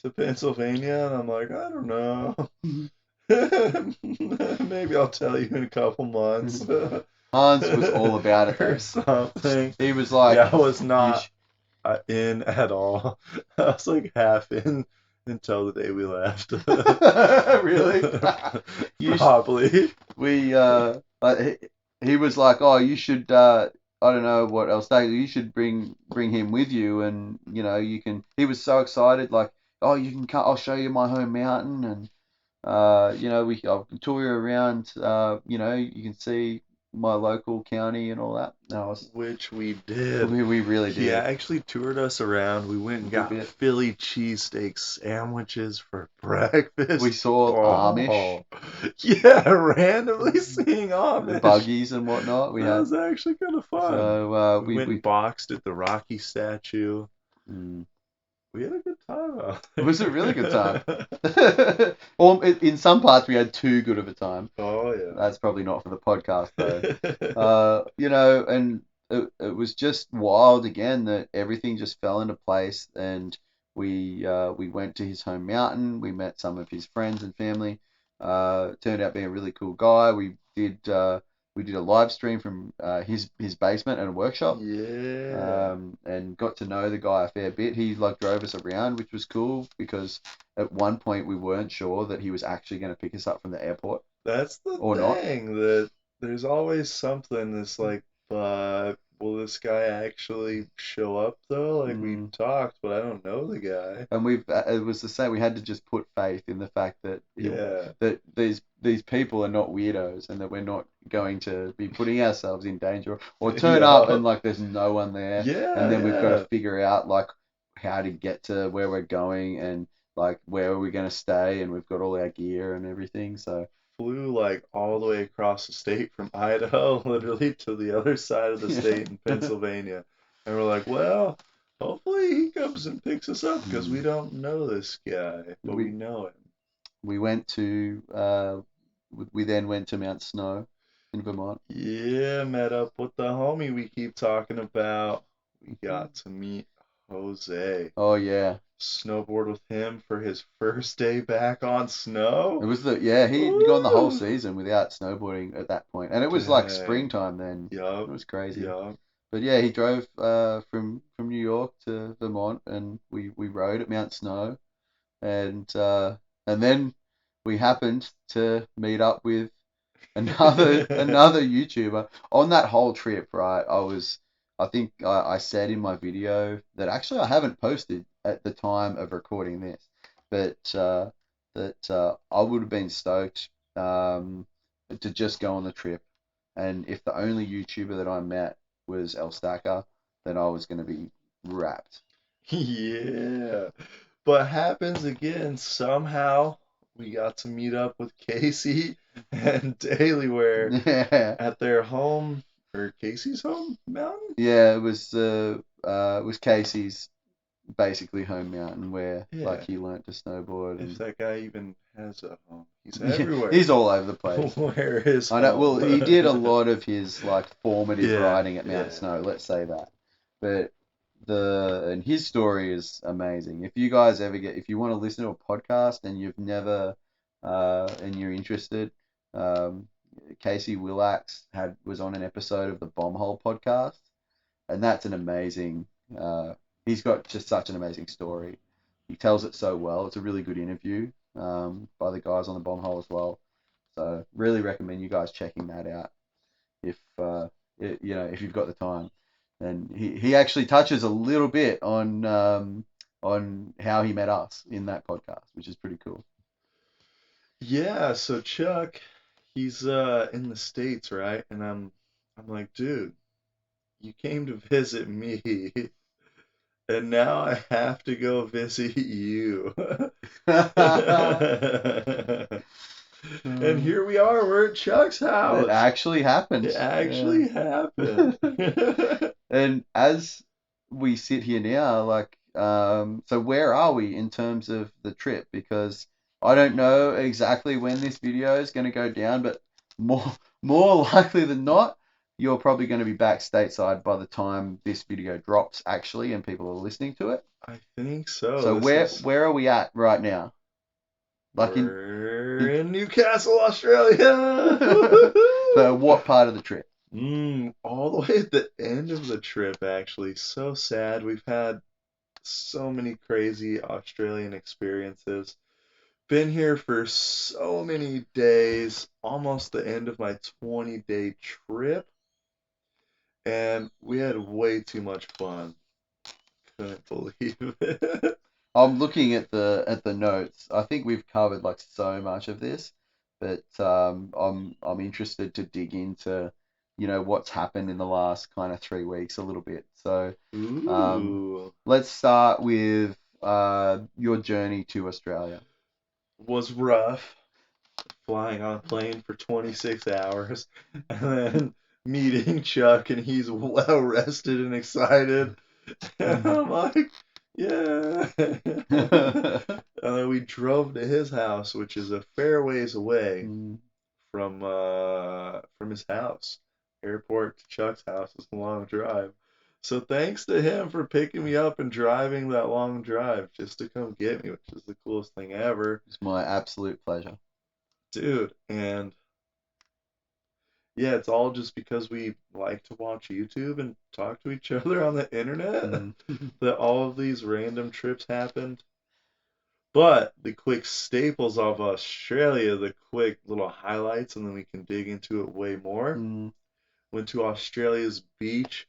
to Pennsylvania?" And I'm like, "I don't know. Maybe I'll tell you in a couple months." Hans was all about it, or something. He was like, Yeah, I was not in at all. I was like half in until the day we left. Really? Probably. He was like, "Oh, you should, I don't know what else, you should bring him with you, and you can." He was so excited, like, "Oh, you can come, I'll show you my home mountain, and I'll tour you around, you can see my local county and all that. No, which we did. we really He did. actually toured us around. We went and A good got bit. Philly cheesesteak sandwiches for breakfast. We saw Amish. Yeah, randomly seeing Amish. Buggies and whatnot. That was actually kind of fun. So we went and boxed at the Rocky statue. Mm. We had a good time out there. It was a really good time. Or in some parts we had too good of a time. Oh yeah. That's probably not for the podcast though. You know, and it was just wild again that everything just fell into place, and we went to his home mountain. We met some of his friends and family. Turned out being a really cool guy. We did a live stream from his basement and a workshop. Yeah. And got to know the guy a fair bit. He like drove us around, which was cool because at one point we weren't sure that he was actually going to pick us up from the airport. That's the thing, that there's always something that's like, but will this guy actually show up though? Like we've talked, but I don't know the guy. And it was the same. We had to just put faith in the fact that that these people are not weirdos, and that we're not going to be putting ourselves in danger or turn up and like there's no one there. Yeah. And then we've got to figure out like how to get to where we're going and like where are we going to stay, and we've got all our gear and everything. So flew like all the way across the state from Idaho, literally to the other side of the state in Pennsylvania. And we're like, well, hopefully he comes and picks us up because we don't know this guy, but we know him. We went to, we then went to Mount Snow in Vermont. Yeah, met up with the homie we keep talking about. We got to meet Jose. Oh yeah. Snowboard with him for his first day back on snow. It was he'd gone the whole season without snowboarding at that point, and it was like springtime then. Yup. It was crazy. Yup. But yeah, he drove from New York to Vermont, and we rode at Mount Snow, and then we happened to meet up with another YouTuber on that whole trip. Right, I think I said in my video that actually I haven't posted at the time of recording this, but that I would have been stoked to just go on the trip, and if the only YouTuber that I met was Ellstacker, then I was going to be wrapped. Yeah, but happens again somehow. We got to meet up with Casey and Dailyware at their home, or Casey's home mountain. Yeah, it was Casey's basically home mountain where like he learnt to snowboard. If that guy even has a home, he's everywhere. He's all over the place. Where is home? I know. Well, he did a lot of his like formative riding at Mount Snow. Let's say that. But and his story is amazing. If you guys if you want to listen to a podcast and you've never and you're interested, Casey Willax was on an episode of the Bombhole podcast, and that's an amazing. He's got just such an amazing story. He tells it so well. It's a really good interview by the guys on the Bombhole as well. So really recommend you guys checking that out if if you've got the time. And he actually touches a little bit on how he met us in that podcast, which is pretty cool. Yeah, so Chuck, he's in the States, right? And I'm like, dude, you came to visit me, and now I have to go visit you. And here we are, we're at Chuck's house. It actually happened. It actually happened. And as we sit here now, like, so where are we in terms of the trip? Because I don't know exactly when this video is going to go down, but more likely than not, you're probably going to be back stateside by the time this video drops, actually, and people are listening to it. I think so. So where are we at right now? Like we're in Newcastle, Australia. So what part of the trip? All the way at the end of the trip, actually. So sad. We've had so many crazy Australian experiences. Been here for so many days, almost the end of my 20-day trip. And we had way too much fun. Couldn't believe it. I'm looking at the notes. I think we've covered like so much of this, but I'm interested to dig into what's happened in the last kind of 3 weeks a little bit. So Ooh. let's start with your journey to Australia. Was rough. Flying on a plane for 26 hours and then meeting Chuck, and he's well rested and excited. And I'm like, yeah. And then we drove to his house, which is a fair ways away from his house. Airport to Chuck's house is a long drive. So thanks to him for picking me up and driving that long drive just to come get me, which is the coolest thing ever. It's my absolute pleasure. Dude, and yeah, it's all just because we like to watch YouTube and talk to each other on the internet that all of these random trips happened. But the quick staples of Australia, the quick little highlights, and then we can dig into it way more. Went to Australia's beach.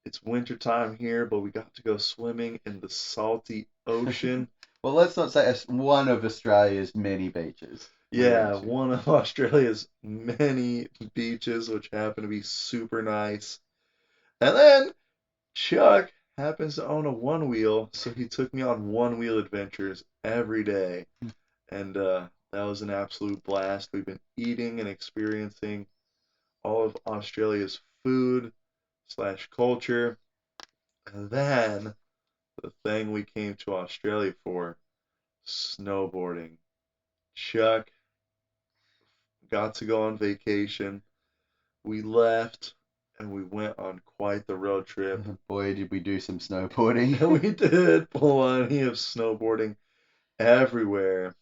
It's wintertime here, but we got to go swimming in the salty ocean. Well, let's not say it's one of Australia's many beaches. Yeah, one of Australia's many beaches, which happen to be super nice. And then Chuck happens to own a one wheel, so he took me on one wheel adventures every day. And that was an absolute blast. We've been eating and experiencing all of Australia's food / culture. And then the thing we came to Australia for, snowboarding. Chuck got to go on vacation. We left and we went on quite the road trip. Boy, did we do some snowboarding. We did plenty of snowboarding everywhere.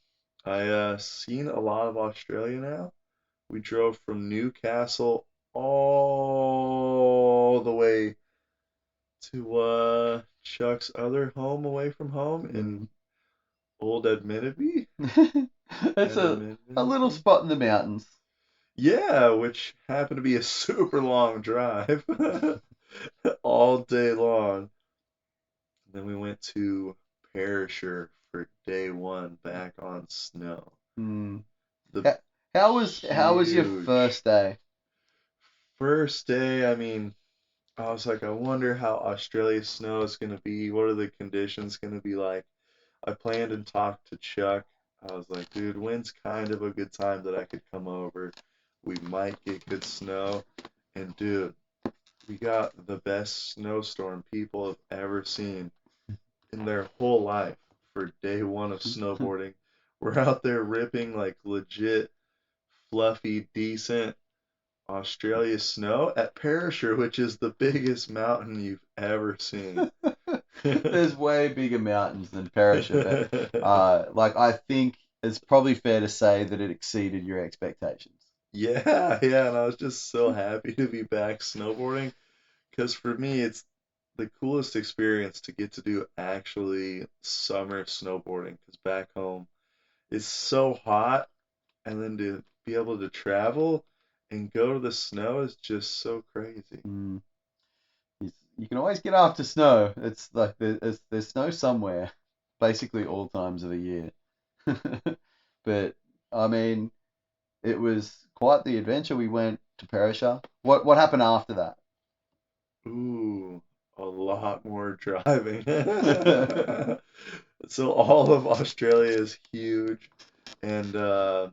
I seen a lot of Australia now. We drove from Newcastle all the way to Chuck's other home away from home in Old Edminby. That's a little spot in the mountains. Yeah, which happened to be a super long drive all day long. And then we went to Perisher for day one back on snow. How was your first day? First day, I mean, I was like, I wonder how Australia's snow is going to be. What are the conditions going to be like? I planned and talked to Chuck. I was like, dude, when's kind of a good time that I could come over? We might get good snow. And dude, we got the best snowstorm people have ever seen in their whole life for day one of snowboarding. We're out there ripping like legit, fluffy, decent Australia snow at Perisher, which is the biggest mountain you've ever seen. There's way bigger mountains than Perisher, but I think it's probably fair to say that it exceeded your expectations. Yeah, and I was just so happy to be back snowboarding because for me it's the coolest experience to get to do actually summer snowboarding because back home it's so hot, and then to be able to travel and go to the snow is just so crazy. You can always get after snow. It's like there's snow somewhere, basically all times of the year. But I mean, it was quite the adventure. We went to Perisher. What happened after that? Ooh, a lot more driving. So all of Australia is huge, and the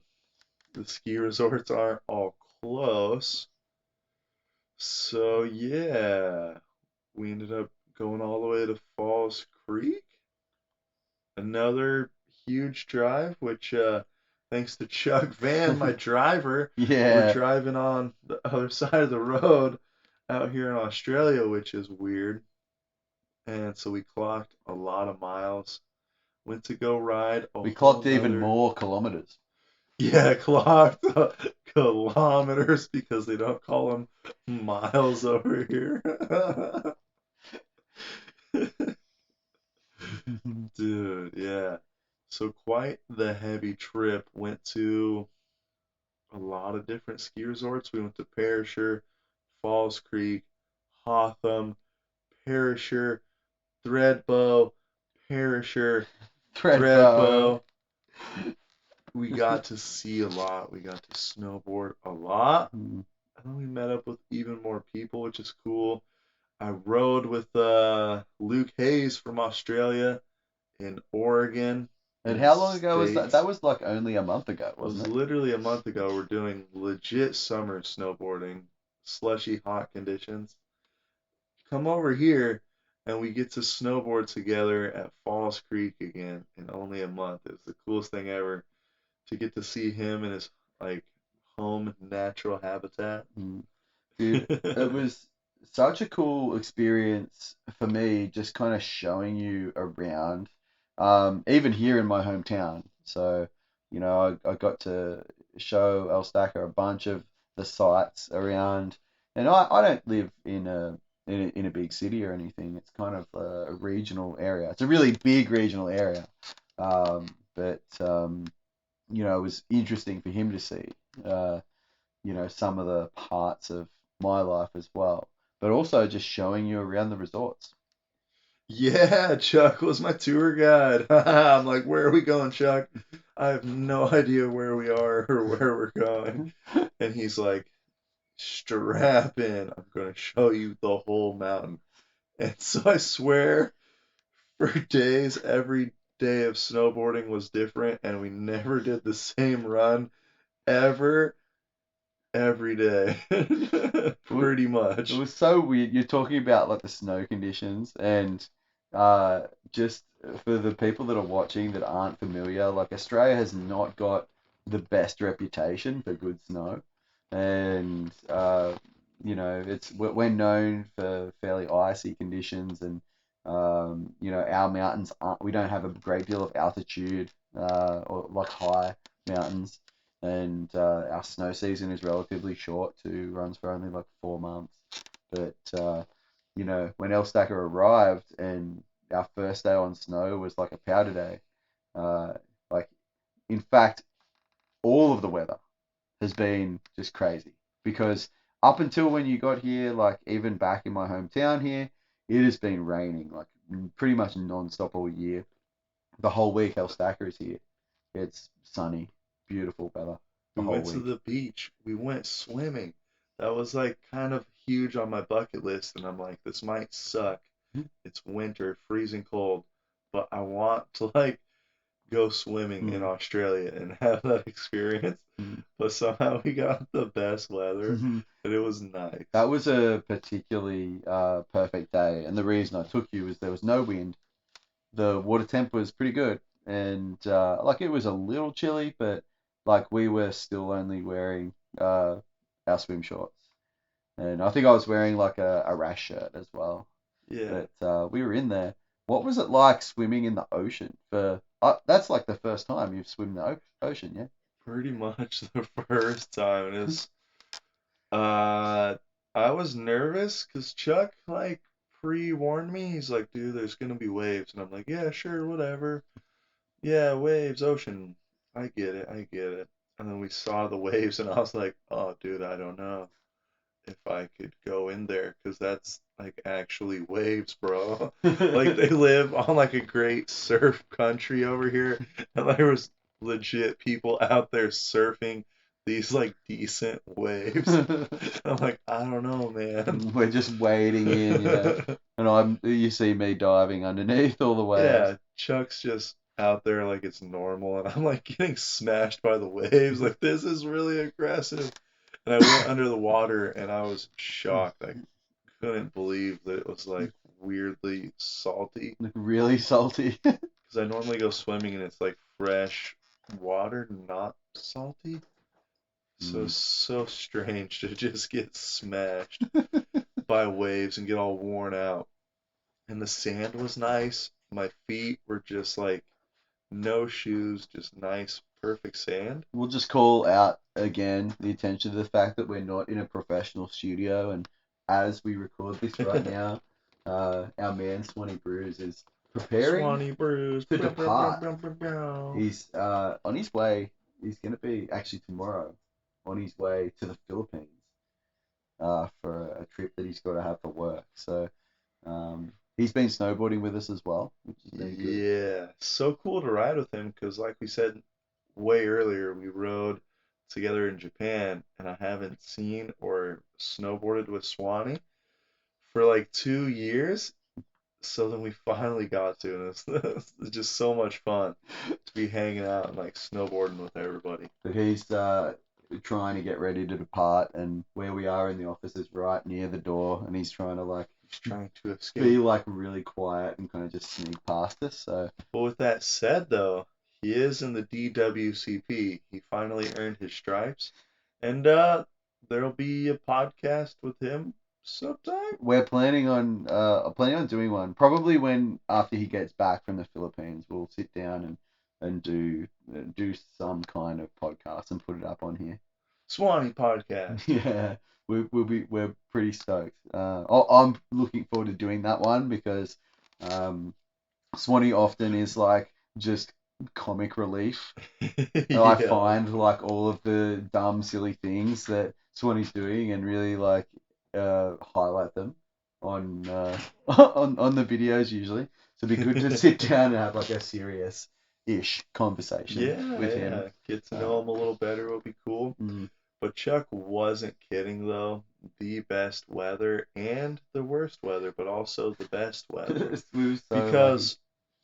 ski resorts aren't all close. So yeah, we ended up going all the way to Falls Creek. Another huge drive, which thanks to Chuck Van, my driver, we're driving on the other side of the road out here in Australia, which is weird. And so we clocked a lot of miles. Went to go ride. We clocked even more kilometers. Yeah, clocked kilometers because they don't call them miles over here. Dude, yeah. So quite the heavy trip. Went to a lot of different ski resorts. We went to Perisher, Falls Creek, Hotham, Perisher, Thredbo, Perisher, Thredbo. We got to see a lot. We got to snowboard a lot. And then we met up with even more people, which is cool. I rode with Luke Hayes from Australia in Oregon And in the how long ago was that? States. That was like only a month ago, It was wasn't it? literally a month ago. We're doing legit summer snowboarding, slushy hot conditions. Come over here and we get to snowboard together at Falls Creek again in only a month. It was the coolest thing ever to get to see him in his like home natural habitat. Mm. Dude, it was such a cool experience for me, just kind of showing you around, even here in my hometown. So, I got to show Ellstacker a bunch of the sites around, and I don't live in a big city or anything. It's kind of a regional area. It's a really big regional area, but it was interesting for him to see. Uh, some of the parts of my life as well, but also just showing you around the resorts. Yeah, Chuck was my tour guide. I'm like, where are we going, Chuck? I have no idea where we are or where we're going. And he's like, strap in. I'm going to show you the whole mountain. And so I swear, for days, every day of snowboarding was different, and we never did the same run ever, every day. Pretty It much. was so weird. You're talking about like the snow conditions, and just for the people that are watching that aren't familiar, like Australia has not got the best reputation for good snow, and we're known for fairly icy conditions, and our mountains aren't. We don't have a great deal of altitude, or like high mountains, and our snow season is relatively short too, runs for only like 4 months. But when Ellstacker arrived and our first day on snow was like a powder day, uh, like in fact, all of the weather has been just crazy because up until when you got here, like even back in my hometown here, it has been raining like pretty much non-stop all year. The whole week Ellstacker is here. It's sunny, beautiful weather the We whole went to week. the beach. We went swimming. That was like kind of huge on my bucket list, and I'm like, this might suck. It's winter, freezing cold, but I want to like go swimming in Mm. Australia and have that experience. Mm. But somehow we got the best weather, Mhm. and it was nice. That was a particularly perfect day, and the reason I took you is there was no wind. The water temp was pretty good, and like it was a little chilly, but like we were still only wearing our swim shorts, and I think I was wearing like a rash shirt as well. Yeah, But we were in there. What was it like swimming in the ocean? That's like the first time you've swum in the ocean, yeah? pretty much the first time. It was, uh, I was nervous because Chuck like pre-warned me. He's like, dude, there's gonna be waves, and I'm like, yeah, sure, whatever. Yeah, waves, ocean. I get it, I get it. And then we saw the waves, and I was like, oh, dude, I don't know if I could go in there, because that's like actually waves, bro. Like they live on like a great surf country over here, and there was legit people out there surfing these like decent waves. I'm like, I don't know, man. We're just wading in. And you see me diving underneath all the waves. Yeah, Chuck's just out there like it's normal, and I'm like getting smashed by the waves. Like, this is really aggressive. And I went under the water and I was shocked. I couldn't believe that it was like weirdly salty. Like really salty. Because I normally go swimming and it's like fresh water, not salty. So, Mm. so strange to just get smashed by waves and get all worn out. And the sand was nice. My feet were just like no shoes, just nice, perfect sand. We'll just call out again the attention to the fact that we're not in a professional studio, and as we record this right now, our man Swanny Brews is preparing Swanny Brews. to depart. He's on his way. He's gonna be actually tomorrow on his way to the Philippines for a trip that he's got to have for work. So he's been snowboarding with us as well, which has been good. Yeah, so cool to ride with him because, like we said way earlier, we rode together in Japan, and I haven't seen or snowboarded with Swanny for like 2 years. So then we finally got to, and it's just so much fun to be hanging out and like snowboarding with everybody. But he's trying to get ready to depart, and where we are in the office is right near the door, and he's trying to like He's trying to be escape. like really quiet and kind of just sneak past us. So But with that said, though, he is in the DWCP. He finally earned his stripes, and there'll be a podcast with him sometime. we're planning on doing one probably when after he gets back from the Philippines. We'll sit down and do some kind of podcast and put it up on here. Swanny podcast. Yeah, we're pretty stoked. I'm looking forward to doing that one because Swanny often is like just comic relief. I find like all of the dumb, silly things that Swanny's doing and really like highlight them on on the videos usually. So it'd be good to sit down and have like a serious-ish conversation with him. Get to know him a little better will be cool. Mm. But Chuck wasn't kidding though. The best weather and the worst weather, but also the best weather. We were so Because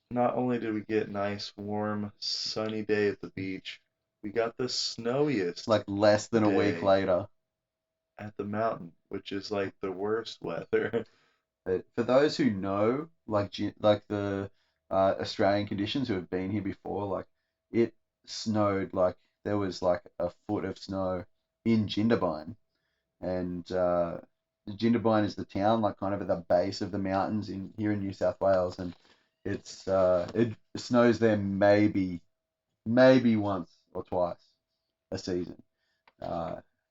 not only did we get nice, warm, sunny day at the beach, we got the snowiest like less than a week day. later. At the mountain, which is like the worst weather. But for those who know, like the Australian conditions who have been here before, like it snowed like there was like a foot of snow in Jindabyne, and Jindabyne is the town like kind of at the base of the mountains in here in New South Wales, and it's it snows there maybe once or twice a season.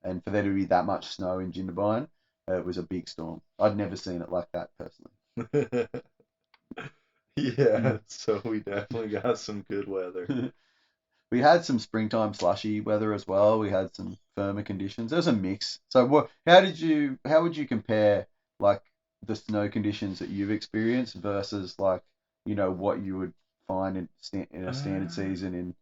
And for there to be that much snow in Jindabyne, it was a big storm. I'd never seen it like that personally. Yeah, so we definitely got some good weather. We had some springtime slushy weather as well. We had some firmer conditions. There was a mix. So how would you compare like the snow conditions that you've experienced versus like, what you would find in a standard season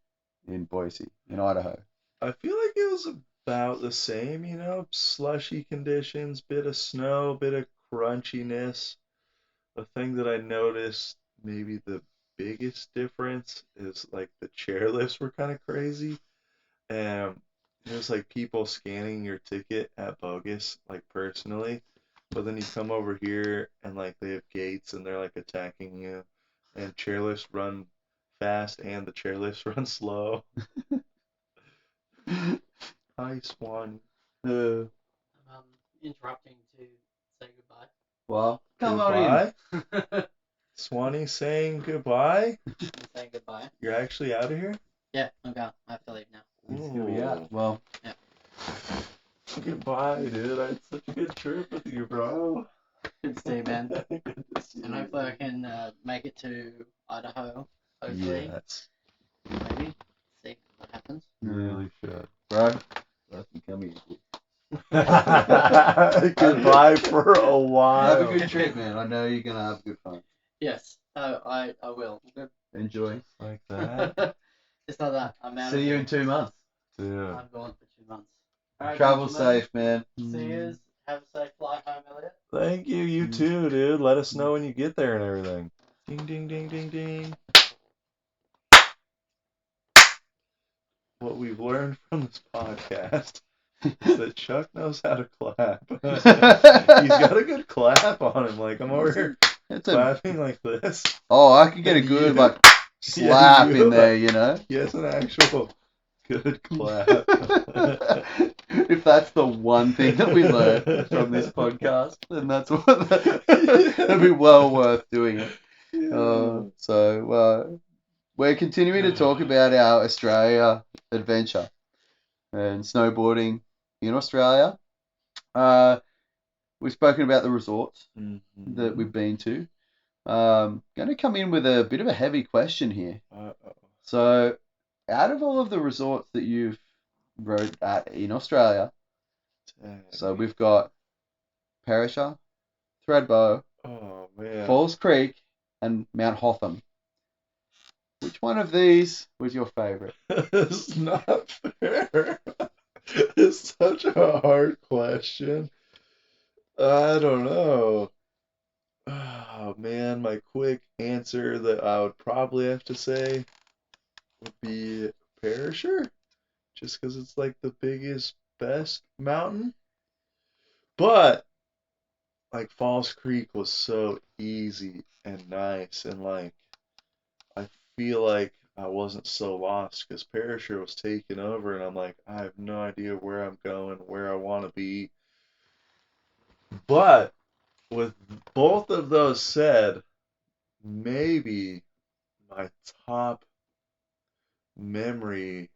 in Boise, in Idaho? I feel like it was about the same, slushy conditions, bit of snow, bit of crunchiness. The thing that I noticed, maybe the biggest difference, is like the chairlifts were kind of crazy. There's like people scanning your ticket at Bogus, like personally, but then you come over here and like they have gates and they're like attacking you, and chairlifts run fast and the chairlifts run slow. Hi, Swan. Interrupting to say goodbye. Well, come on Goodbye. Swanny saying goodbye. I'm saying goodbye. You're actually out of here? Yeah, I'm gone. I have to leave now. in. He's gonna be out. Well, Yeah. Goodbye, dude. I had such a good trip with you, bro. Good to see you, man. Good to see And you. hopefully I can make it to Idaho. Hopefully, yes, maybe. See what happens. Really should. bro. That's becoming. Goodbye for a while. Have a good trip, man. I know you're gonna have good fun. Yes, I will. Good. Enjoy. Like that. It's not that. I'm out. See you in 2 months. Dude. I'm gone for 2 months. Alright, Travel gentlemen. safe, man. See you. Have a safe flight home, Elliot. Thank you. You too, dude. Let us know when you get there and everything. Ding, ding, ding, ding, ding. What we've learned from this podcast is that Chuck knows how to clap. He's got a good clap on him. Like, I'm over here clapping like this. Oh, I could get a good Yeah. like slap you in there, you know. He has an actual good clap. If that's the one thing that we learned from this podcast, then that's what that'd be well worth doing it. So we're continuing to talk about our Australia adventure and snowboarding in Australia. We've spoken about the resorts that we've been to. Going to come in with a bit of a heavy question here. Uh-oh. So, out of all of the resorts that you've rode at in Australia, so we've got Perisher, Thredbo, Oh, man. Falls Creek, and Mount Hotham. Which one of these was your favourite? It's not fair. It's such a hard question. I don't know. Oh man, my quick answer that I would probably have to say would be Perisher, just because it's like the biggest, best mountain. But like Falls Creek was so easy and nice, and like I feel like I wasn't so lost because Perisher was taking over, and I'm like, I have no idea where I'm going, where I want to be. But with both of those said, maybe my top memory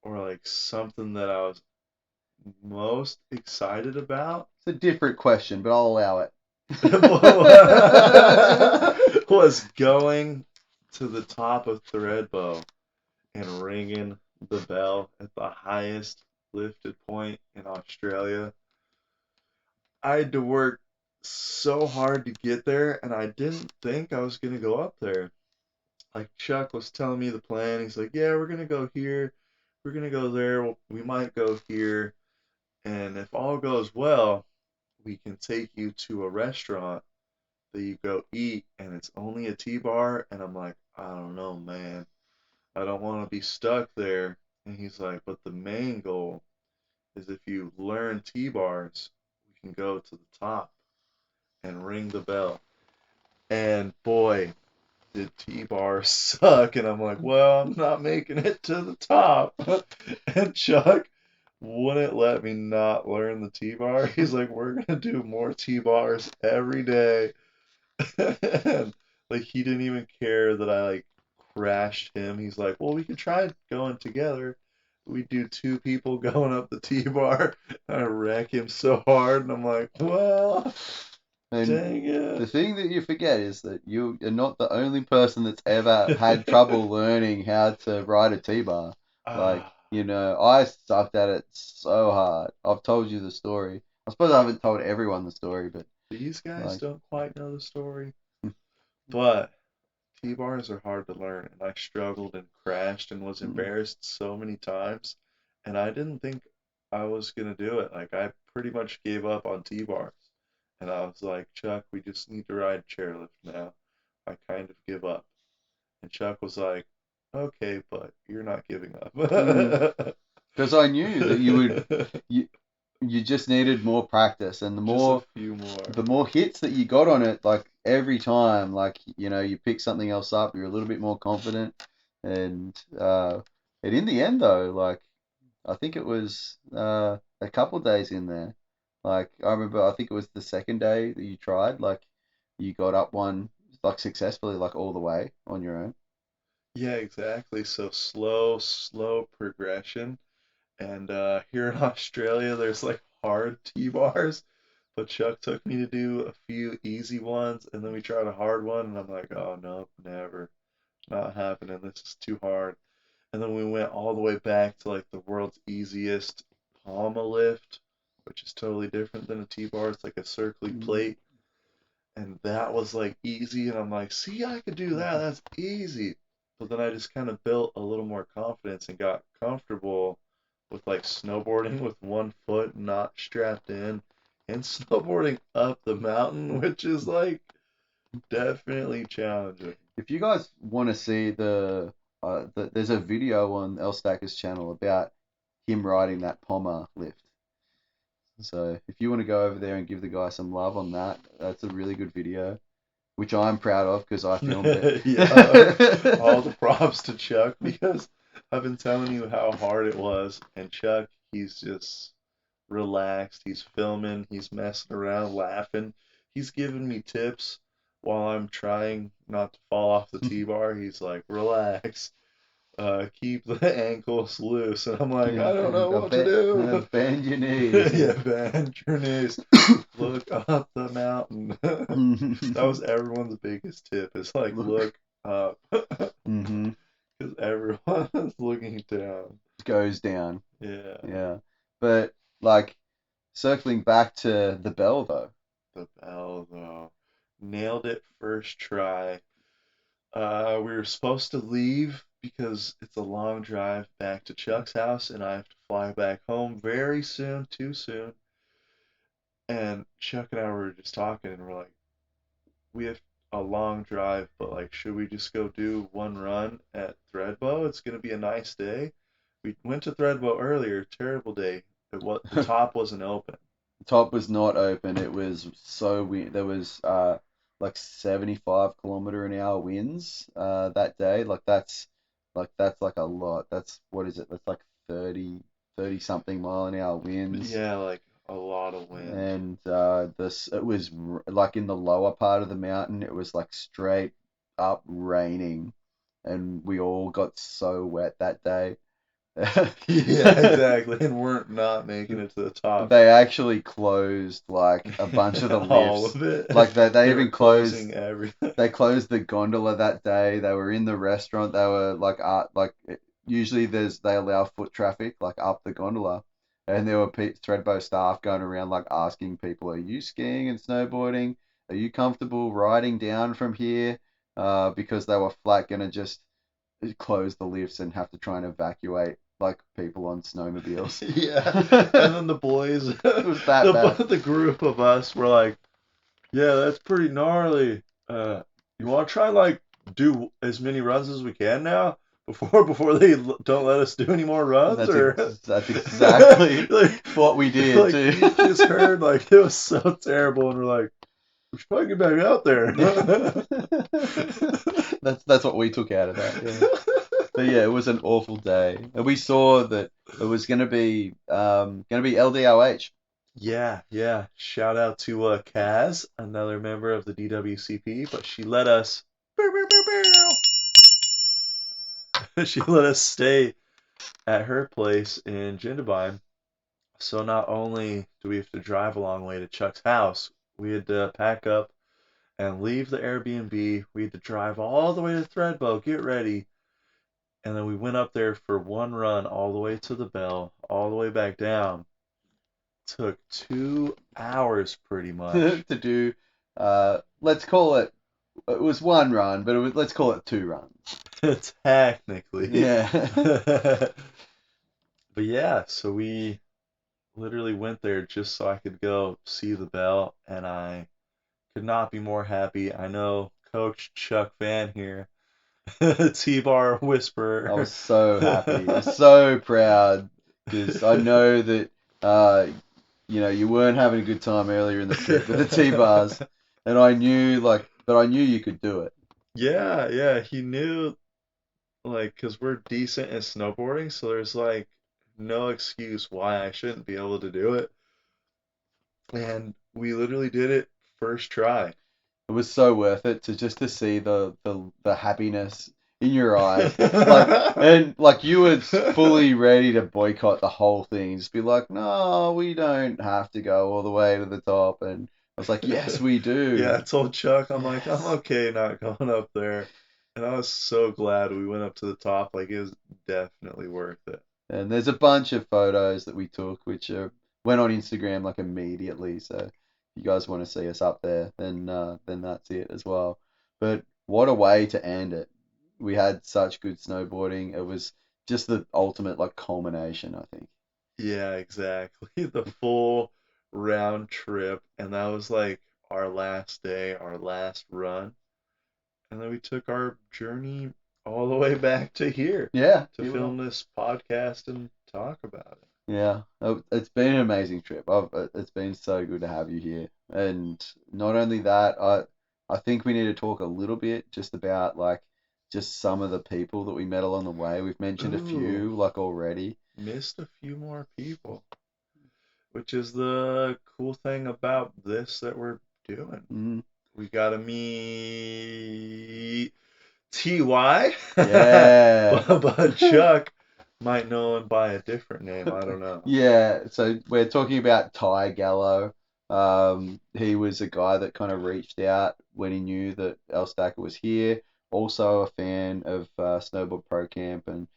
or like something that I was most excited about It's a different question, but I'll allow it. was going to the top of Thredbo and ringing the bell at the highest lifted point in Australia. I had to work so hard to get there, and I didn't think I was going to go up there. Like Chuck was telling me the plan. He's like, yeah, we're going to go here. We're going to go there. We might go here. And if all goes well, we can take you to a restaurant that you go eat, and it's only a T-bar. And I'm like, I don't know, man. I don't want to be stuck there. And he's like, but the main goal is if you learn T-bars, we can go to the top and ring the bell. And boy, did T-bars suck. And I'm like, well, I'm not making it to the top. And Chuck wouldn't let me not learn the T-bar. He's like, we're going to do more T-bars every day. And like he didn't even care that I like crashed him. He's like, well, we can try going together. We do two people going up the T-bar. I wreck him so hard, and I'm like, well, And dang the it. thing that you forget is that you are not the only person that's ever had trouble learning how to ride a T-bar. Like, Ah, I sucked at it so hard. I've told you the story. I suppose I haven't told everyone the story, but these guys like, don't quite know the story, but T-bars are hard to learn, and I struggled and crashed and was embarrassed so many times, and I didn't think I was gonna do it. Like I pretty much gave up on T-bars, and I was like, Chuck, we just need to ride chairlift now. I kind of give up, and Chuck was like, okay, but you're not giving up. because I knew that you just needed more practice, and Just a few more. the more hits that you got on it, like every time, like you pick something else up, you're a little bit more confident, and in the end though, like I think it was a couple days in there, like I remember, I think it was the second day that you tried, like you got up one like successfully, like all the way on your own. Yeah, exactly. So slow progression. And here in Australia, there's like hard T-bars, but Chuck took me to do a few easy ones, and then we tried a hard one, and I'm like, oh no, never, not happening. This is too hard. And then we went all the way back to like the world's easiest Palma lift, which is totally different than a T-bar. It's like a circly plate, and that was like easy. And I'm like, see, I could do that. That's easy. But then I just kind of built a little more confidence and got comfortable with like snowboarding with one foot not strapped in and snowboarding up the mountain, which is like definitely challenging. If you guys want to see there's a video on Ellstacker's channel about him riding that Pommer lift. So if you want to go over there and give the guy some love on that, that's a really good video, which I'm proud of because I filmed it. Yeah, all the props to Chuck because I've been telling you how hard it was, and Chuck, he's just relaxed. He's filming, he's messing around, laughing. He's giving me tips while I'm trying not to fall off the T-bar. He's like, relax, keep the ankles loose. And I'm like, I don't know what to do. Bend your knees. Yeah, bend your knees. Look up the mountain. That was everyone's biggest tip. Is like look up, because everyone is looking down. Goes down. Yeah. Yeah. But like circling back to the bell though. The bell though, nailed it first try. We were supposed to leave because it's a long drive back to Chuck's house, and I have to fly back home very soon, too soon. And Chuck and I were just talking, and we're like, we have a long drive, but like, should we just go do one run at Thredbo? It's gonna be a nice day. We went to Thredbo earlier, terrible day. The top wasn't open. Top was not open. It was so wind. There was like 75 km/h winds that day. That's like a lot. That's what is it? That's like 30 something mile/h winds. Yeah, like a lot of wind. And it was like in the lower part of the mountain. It was like straight up raining, and we all got so wet that day. Yeah, exactly. And weren't not making it to the top. They actually closed like a bunch of the lifts. All of it. Like they even closed closing everything. They closed the gondola that day. They were in the restaurant. They were usually they allow foot traffic like up the gondola, and there were Thredbo staff going around like asking people, "Are you skiing and snowboarding? Are you comfortable riding down from here?" Because they were flat gonna just close the lifts and have to try and evacuate like people on snowmobiles. Yeah, and then the boys, It was that bad. the group of us were like, "Yeah, that's pretty gnarly. You want to try like do as many runs as we can now before they don't let us do any more runs?" That's exactly like, what we did like, too. You just heard like it was so terrible, and we're like, "We should probably get back out there." That's what we took out of that. Yeah. But yeah, it was an awful day, and we saw that it was going to be LDOH. Yeah. Shout out to Kaz, another member of the DWCP, but she let us she let us stay at her place in Jindabyne. So not only do we have to drive a long way to Chuck's house, we had to pack up and leave the Airbnb. We had to drive all the way to Thredbo, get ready, and then we went up there for one run all the way to the bell, all the way back down. Took 2 hours pretty much to do. Let's call it. It was one run, but let's call it 2 runs. Technically. Yeah. But yeah, so we literally went there just so I could go see the bell, and I could not be more happy. I know Coach Chuck Van here, T-Bar Whisperer. I was so happy. I was so proud because I know that you weren't having a good time earlier in the trip with the T-bars, and I knew you could do it. Yeah, he knew, like, because we're decent at snowboarding, so there's like no excuse why I shouldn't be able to do it. And we literally did it first try. It was so worth it to see the happiness in your eyes, and you were fully ready to boycott the whole thing, just be like, no, we don't have to go all the way to the top, and I was like, yes, we do. Yeah, I told Chuck, I'm Yes. like, I'm okay not going up there, and I was so glad we went up to the top. Like, it was definitely worth it. And there's a bunch of photos that we took, which went on Instagram like immediately. So if you guys want to see us up there, then that's it as well. But what a way to end it. We had such good snowboarding. It was just the ultimate like culmination, I think. Yeah, exactly. The full round trip, and that was like our last day, our last run. And then we took our journey all the way back to here Yeah. to film this podcast and talk about it. Yeah, it's been an amazing trip. It's been so good to have you here. And not only that, I think we need to talk a little bit just about like just some of the people that we met along the way. We've mentioned a few like already. Missed a few more people, which is the cool thing about this that we're doing. Mm. We got to meet TY. Yeah. But Chuck might know him by a different name. I don't know. Yeah, so we're talking about Ty Gallo. He was a guy that kind of reached out when he knew that Ellstacker was here. Also a fan of Snowboard Pro Camp and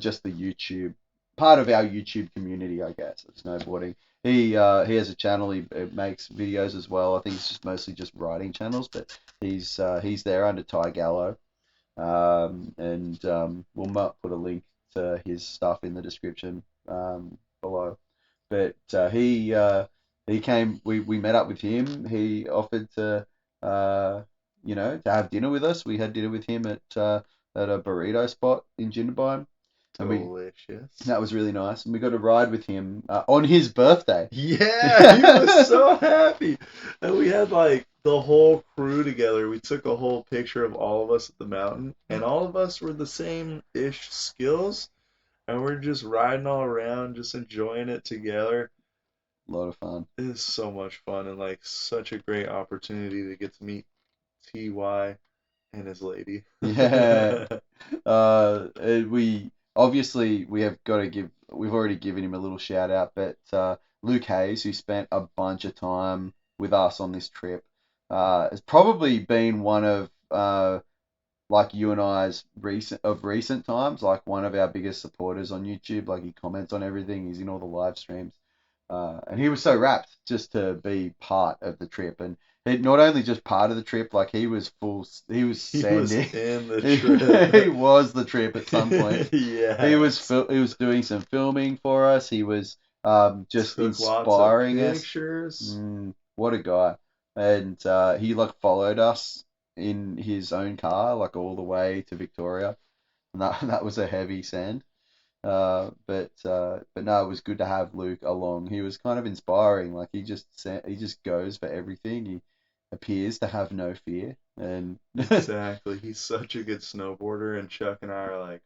just the YouTube part of our YouTube community, I guess, of snowboarding. He has a channel. He makes videos as well. I think it's just mostly just riding channels, but he's there under Ty Gallo. and we'll put a link to his stuff in the description below. But he came. We met up with him. He offered to to have dinner with us. We had dinner with him at a burrito spot in Jindabyne. Delicious. That was really nice. And we got to ride with him on his birthday. Yeah, he was so happy. And we had like the whole crew together. We took a whole picture of all of us at the mountain, and all of us were the same-ish skills, and we're just riding all around, just enjoying it together. A lot of fun. It is so much fun, and like such a great opportunity to get to meet TY and his lady. Yeah. We've already given him a little shout out, but Luke Hayes, who spent a bunch of time with us on this trip, has probably been one of like you and I's recent times, like one of our biggest supporters on YouTube. Like he comments on everything, he's in all the live streams, and he was so rapt just to be part of the trip. And not only just part of the trip, like he was sending. He was in the trip. He was the trip at some point. Yeah. He was doing some filming for us. He was just Took inspiring lots of us. pictures. What a guy. And he like followed us in his own car like all the way to Victoria. And that was a heavy send. But no, it was good to have Luke along. He was kind of inspiring. Like he just goes for everything. He appears to have no fear. And Exactly. He's such a good snowboarder, and Chuck and I are like,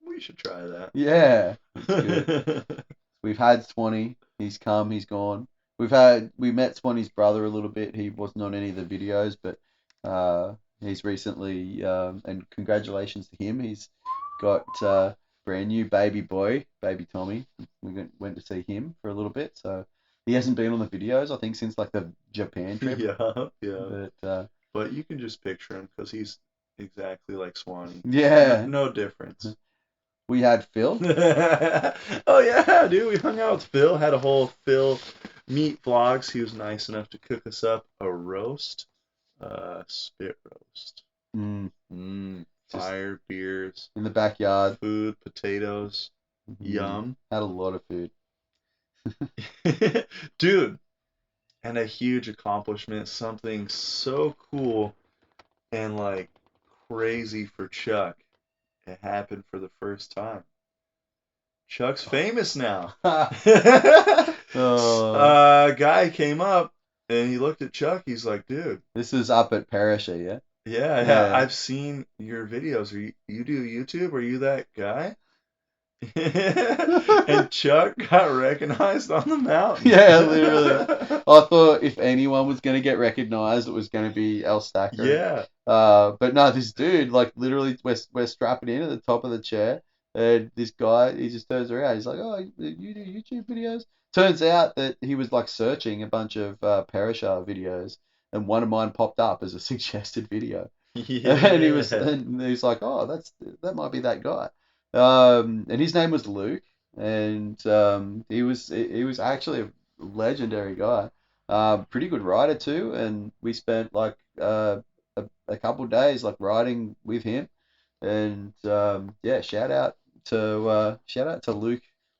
we should try that. yeah, it's good. We've had Swanny. He's come. He's gone. We met Swanny's brother a little bit. He wasn't on any of the videos, but he's recently and congratulations to him. He's got brand new baby boy, baby Tommy. We went to see him for a little bit, so he hasn't been on the videos, I think, since like the Japan trip. Yeah. But you can just picture him because he's exactly like Swanny. Yeah. No difference. We had Phil. Oh yeah, dude. We hung out with Phil. Had a whole Phil meat vlogs. He was nice enough to cook us up a roast, spit roast. Fire, beers, in the backyard, food, potatoes. Yum. Had a lot of food. Dude, and a huge accomplishment, something so cool and like crazy for Chuck. It happened for the first time. Chuck's famous now. Guy came up and he looked at Chuck. He's like, dude. This is up at Perisher, yeah? Yeah. I've seen your videos. You do YouTube? Are you that guy? And Chuck got recognized on the mountain. Yeah, literally. I thought if anyone was going to get recognized, it was going to be Ellstacker. Yeah. But no, this dude, like literally, we're strapping in at the top of the chair, and this guy, he just turns around. He's like, "Oh, you do YouTube videos?" Turns out that he was like searching a bunch of Perisher videos, and one of mine popped up as a suggested video. Yeah. And he's like, "Oh, that might be that guy." And his name was Luke, and he was actually a legendary guy, pretty good rider too, and we spent like a couple of days like riding with him, and shout out to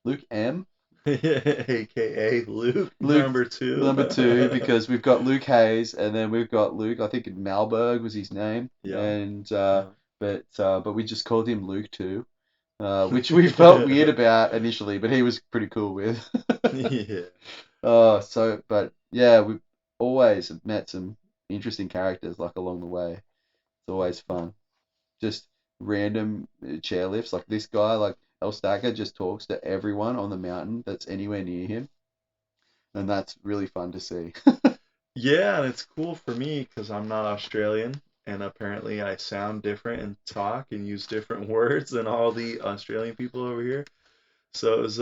Luke M, aka Luke number two, because we've got Luke Hayes, and then we've got Luke, I think Malberg was his name, and but we just called him Luke too. Which we felt weird about initially, but he was pretty cool with. Yeah. But yeah, we've always met some interesting characters like along the way. It's always fun. Just random chairlifts, like this guy, like Ellstacker, just talks to everyone on the mountain that's anywhere near him, and that's really fun to see. Yeah, and it's cool for me because I'm not Australian. And apparently I sound different and talk and use different words than all the Australian people over here. So it was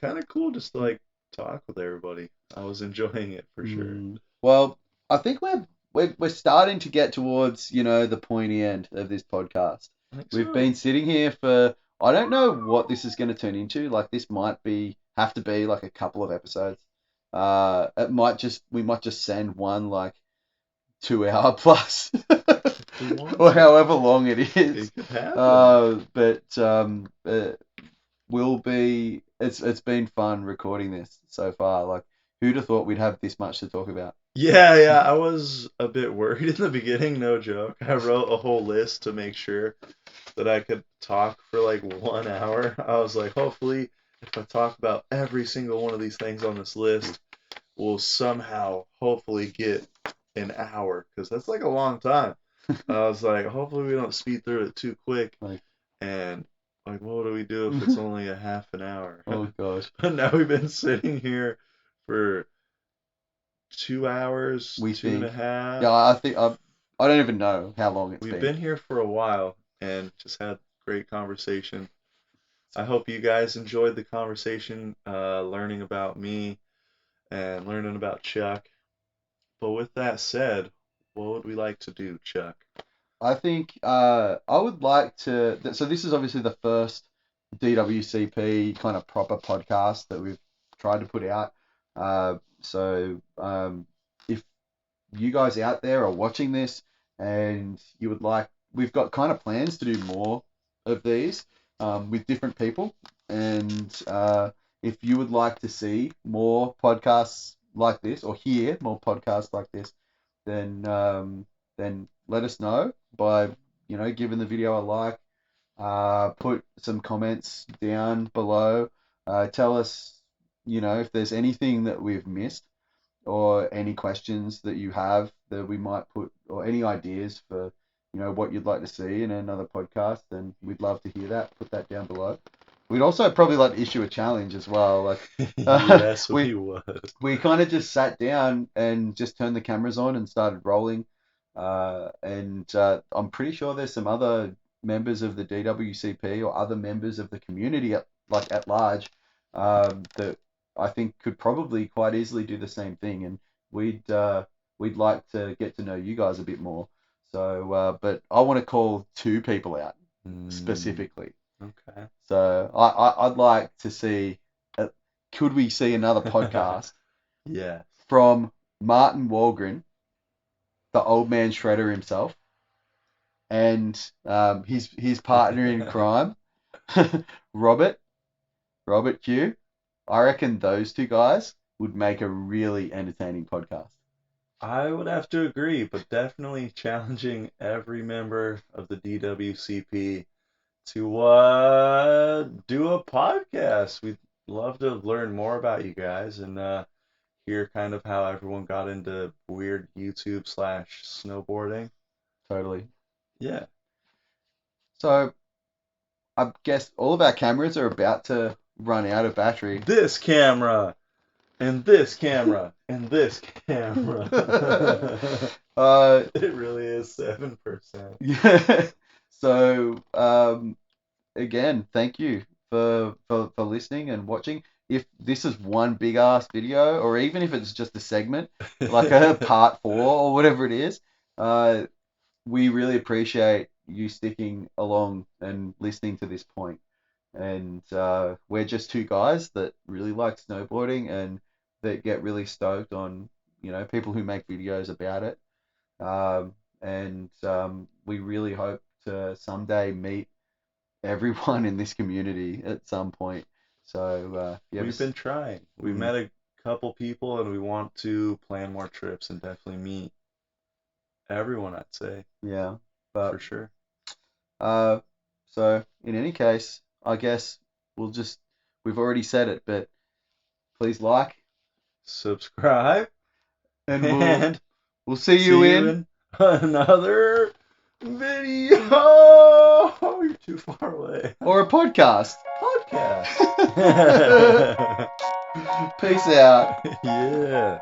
kind of cool just to like talk with everybody. I was enjoying it for sure. Well, I think we're starting to get towards, the pointy end of this podcast. We've been sitting here for, I don't know what this is going to turn into. Like this might have to be like a couple of episodes. We might just send one like 2 hour plus. we want or to. however long it is. It could happen. But will be. It's been fun recording this so far. Like, who'd have thought we'd have this much to talk about? Yeah, I was a bit worried in the beginning, no joke. I wrote a whole list to make sure that I could talk for like 1 hour. I was like, hopefully, if I talk about every single one of these things on this list, we'll somehow, hopefully, get an hour, because that's like a long time. I was like, hopefully, we don't speed through it too quick. And like, what do we do if it's only a half an hour? Oh gosh. But now we've been sitting here for 2 hours, We two and a half. Yeah, I think I don't even know how long it's We've been here for a while and just had great conversation. I hope you guys enjoyed the conversation, learning about me and learning about Chuck. But with that said, what would we like to do, Chuck? I think I would like to. So this is obviously the first DWCP kind of proper podcast that we've tried to put out. If you guys out there are watching this and you would like, we've got kind of plans to do more of these with different people. And if you would like to see more podcasts like this or hear more podcasts like this, then let us know by, giving the video a like, put some comments down below, tell us, if there's anything that we've missed or any questions that you have that we might put, or any ideas for, what you'd like to see in another podcast, then we'd love to hear that. Put that down below. We'd also probably like to issue a challenge as well. Like, Yes, we would. We kind of just sat down and just turned the cameras on and started rolling. I'm pretty sure there's some other members of the DWCP or other members of the community at large that I think could probably quite easily do the same thing, and we'd like to get to know you guys a bit more. So, but I want to call 2 people out specifically. Okay. So I'd like to see, could we see another podcast? Yeah. From Martin Walgren, the old man shredder himself, and his partner in crime, Robert Q. I reckon those 2 guys would make a really entertaining podcast. I would have to agree, but definitely challenging every member of the DWCP to do a podcast. We'd love to learn more about you guys and hear kind of how everyone got into weird YouTube / snowboarding. Totally. Yeah. So I guess all of our cameras are about to run out of battery. This camera, and this camera, and this camera. It really is 7%. Yeah. So again, thank you for listening and watching. If this is one big ass video, or even if it's just a segment, like a part 4 or whatever it is, we really appreciate you sticking along and listening to this point. And we're just 2 guys that really like snowboarding and that get really stoked on, people who make videos about it. We really hope to someday meet everyone in this community at some point. So we've been trying. We've met a couple people, and we want to plan more trips and definitely meet everyone, I'd say. Yeah, but for sure. So in any case, I guess we've already said it, but please like, subscribe, and we'll see you in another video. You're too far away. Or a podcast. Podcast. Peace out. Yeah.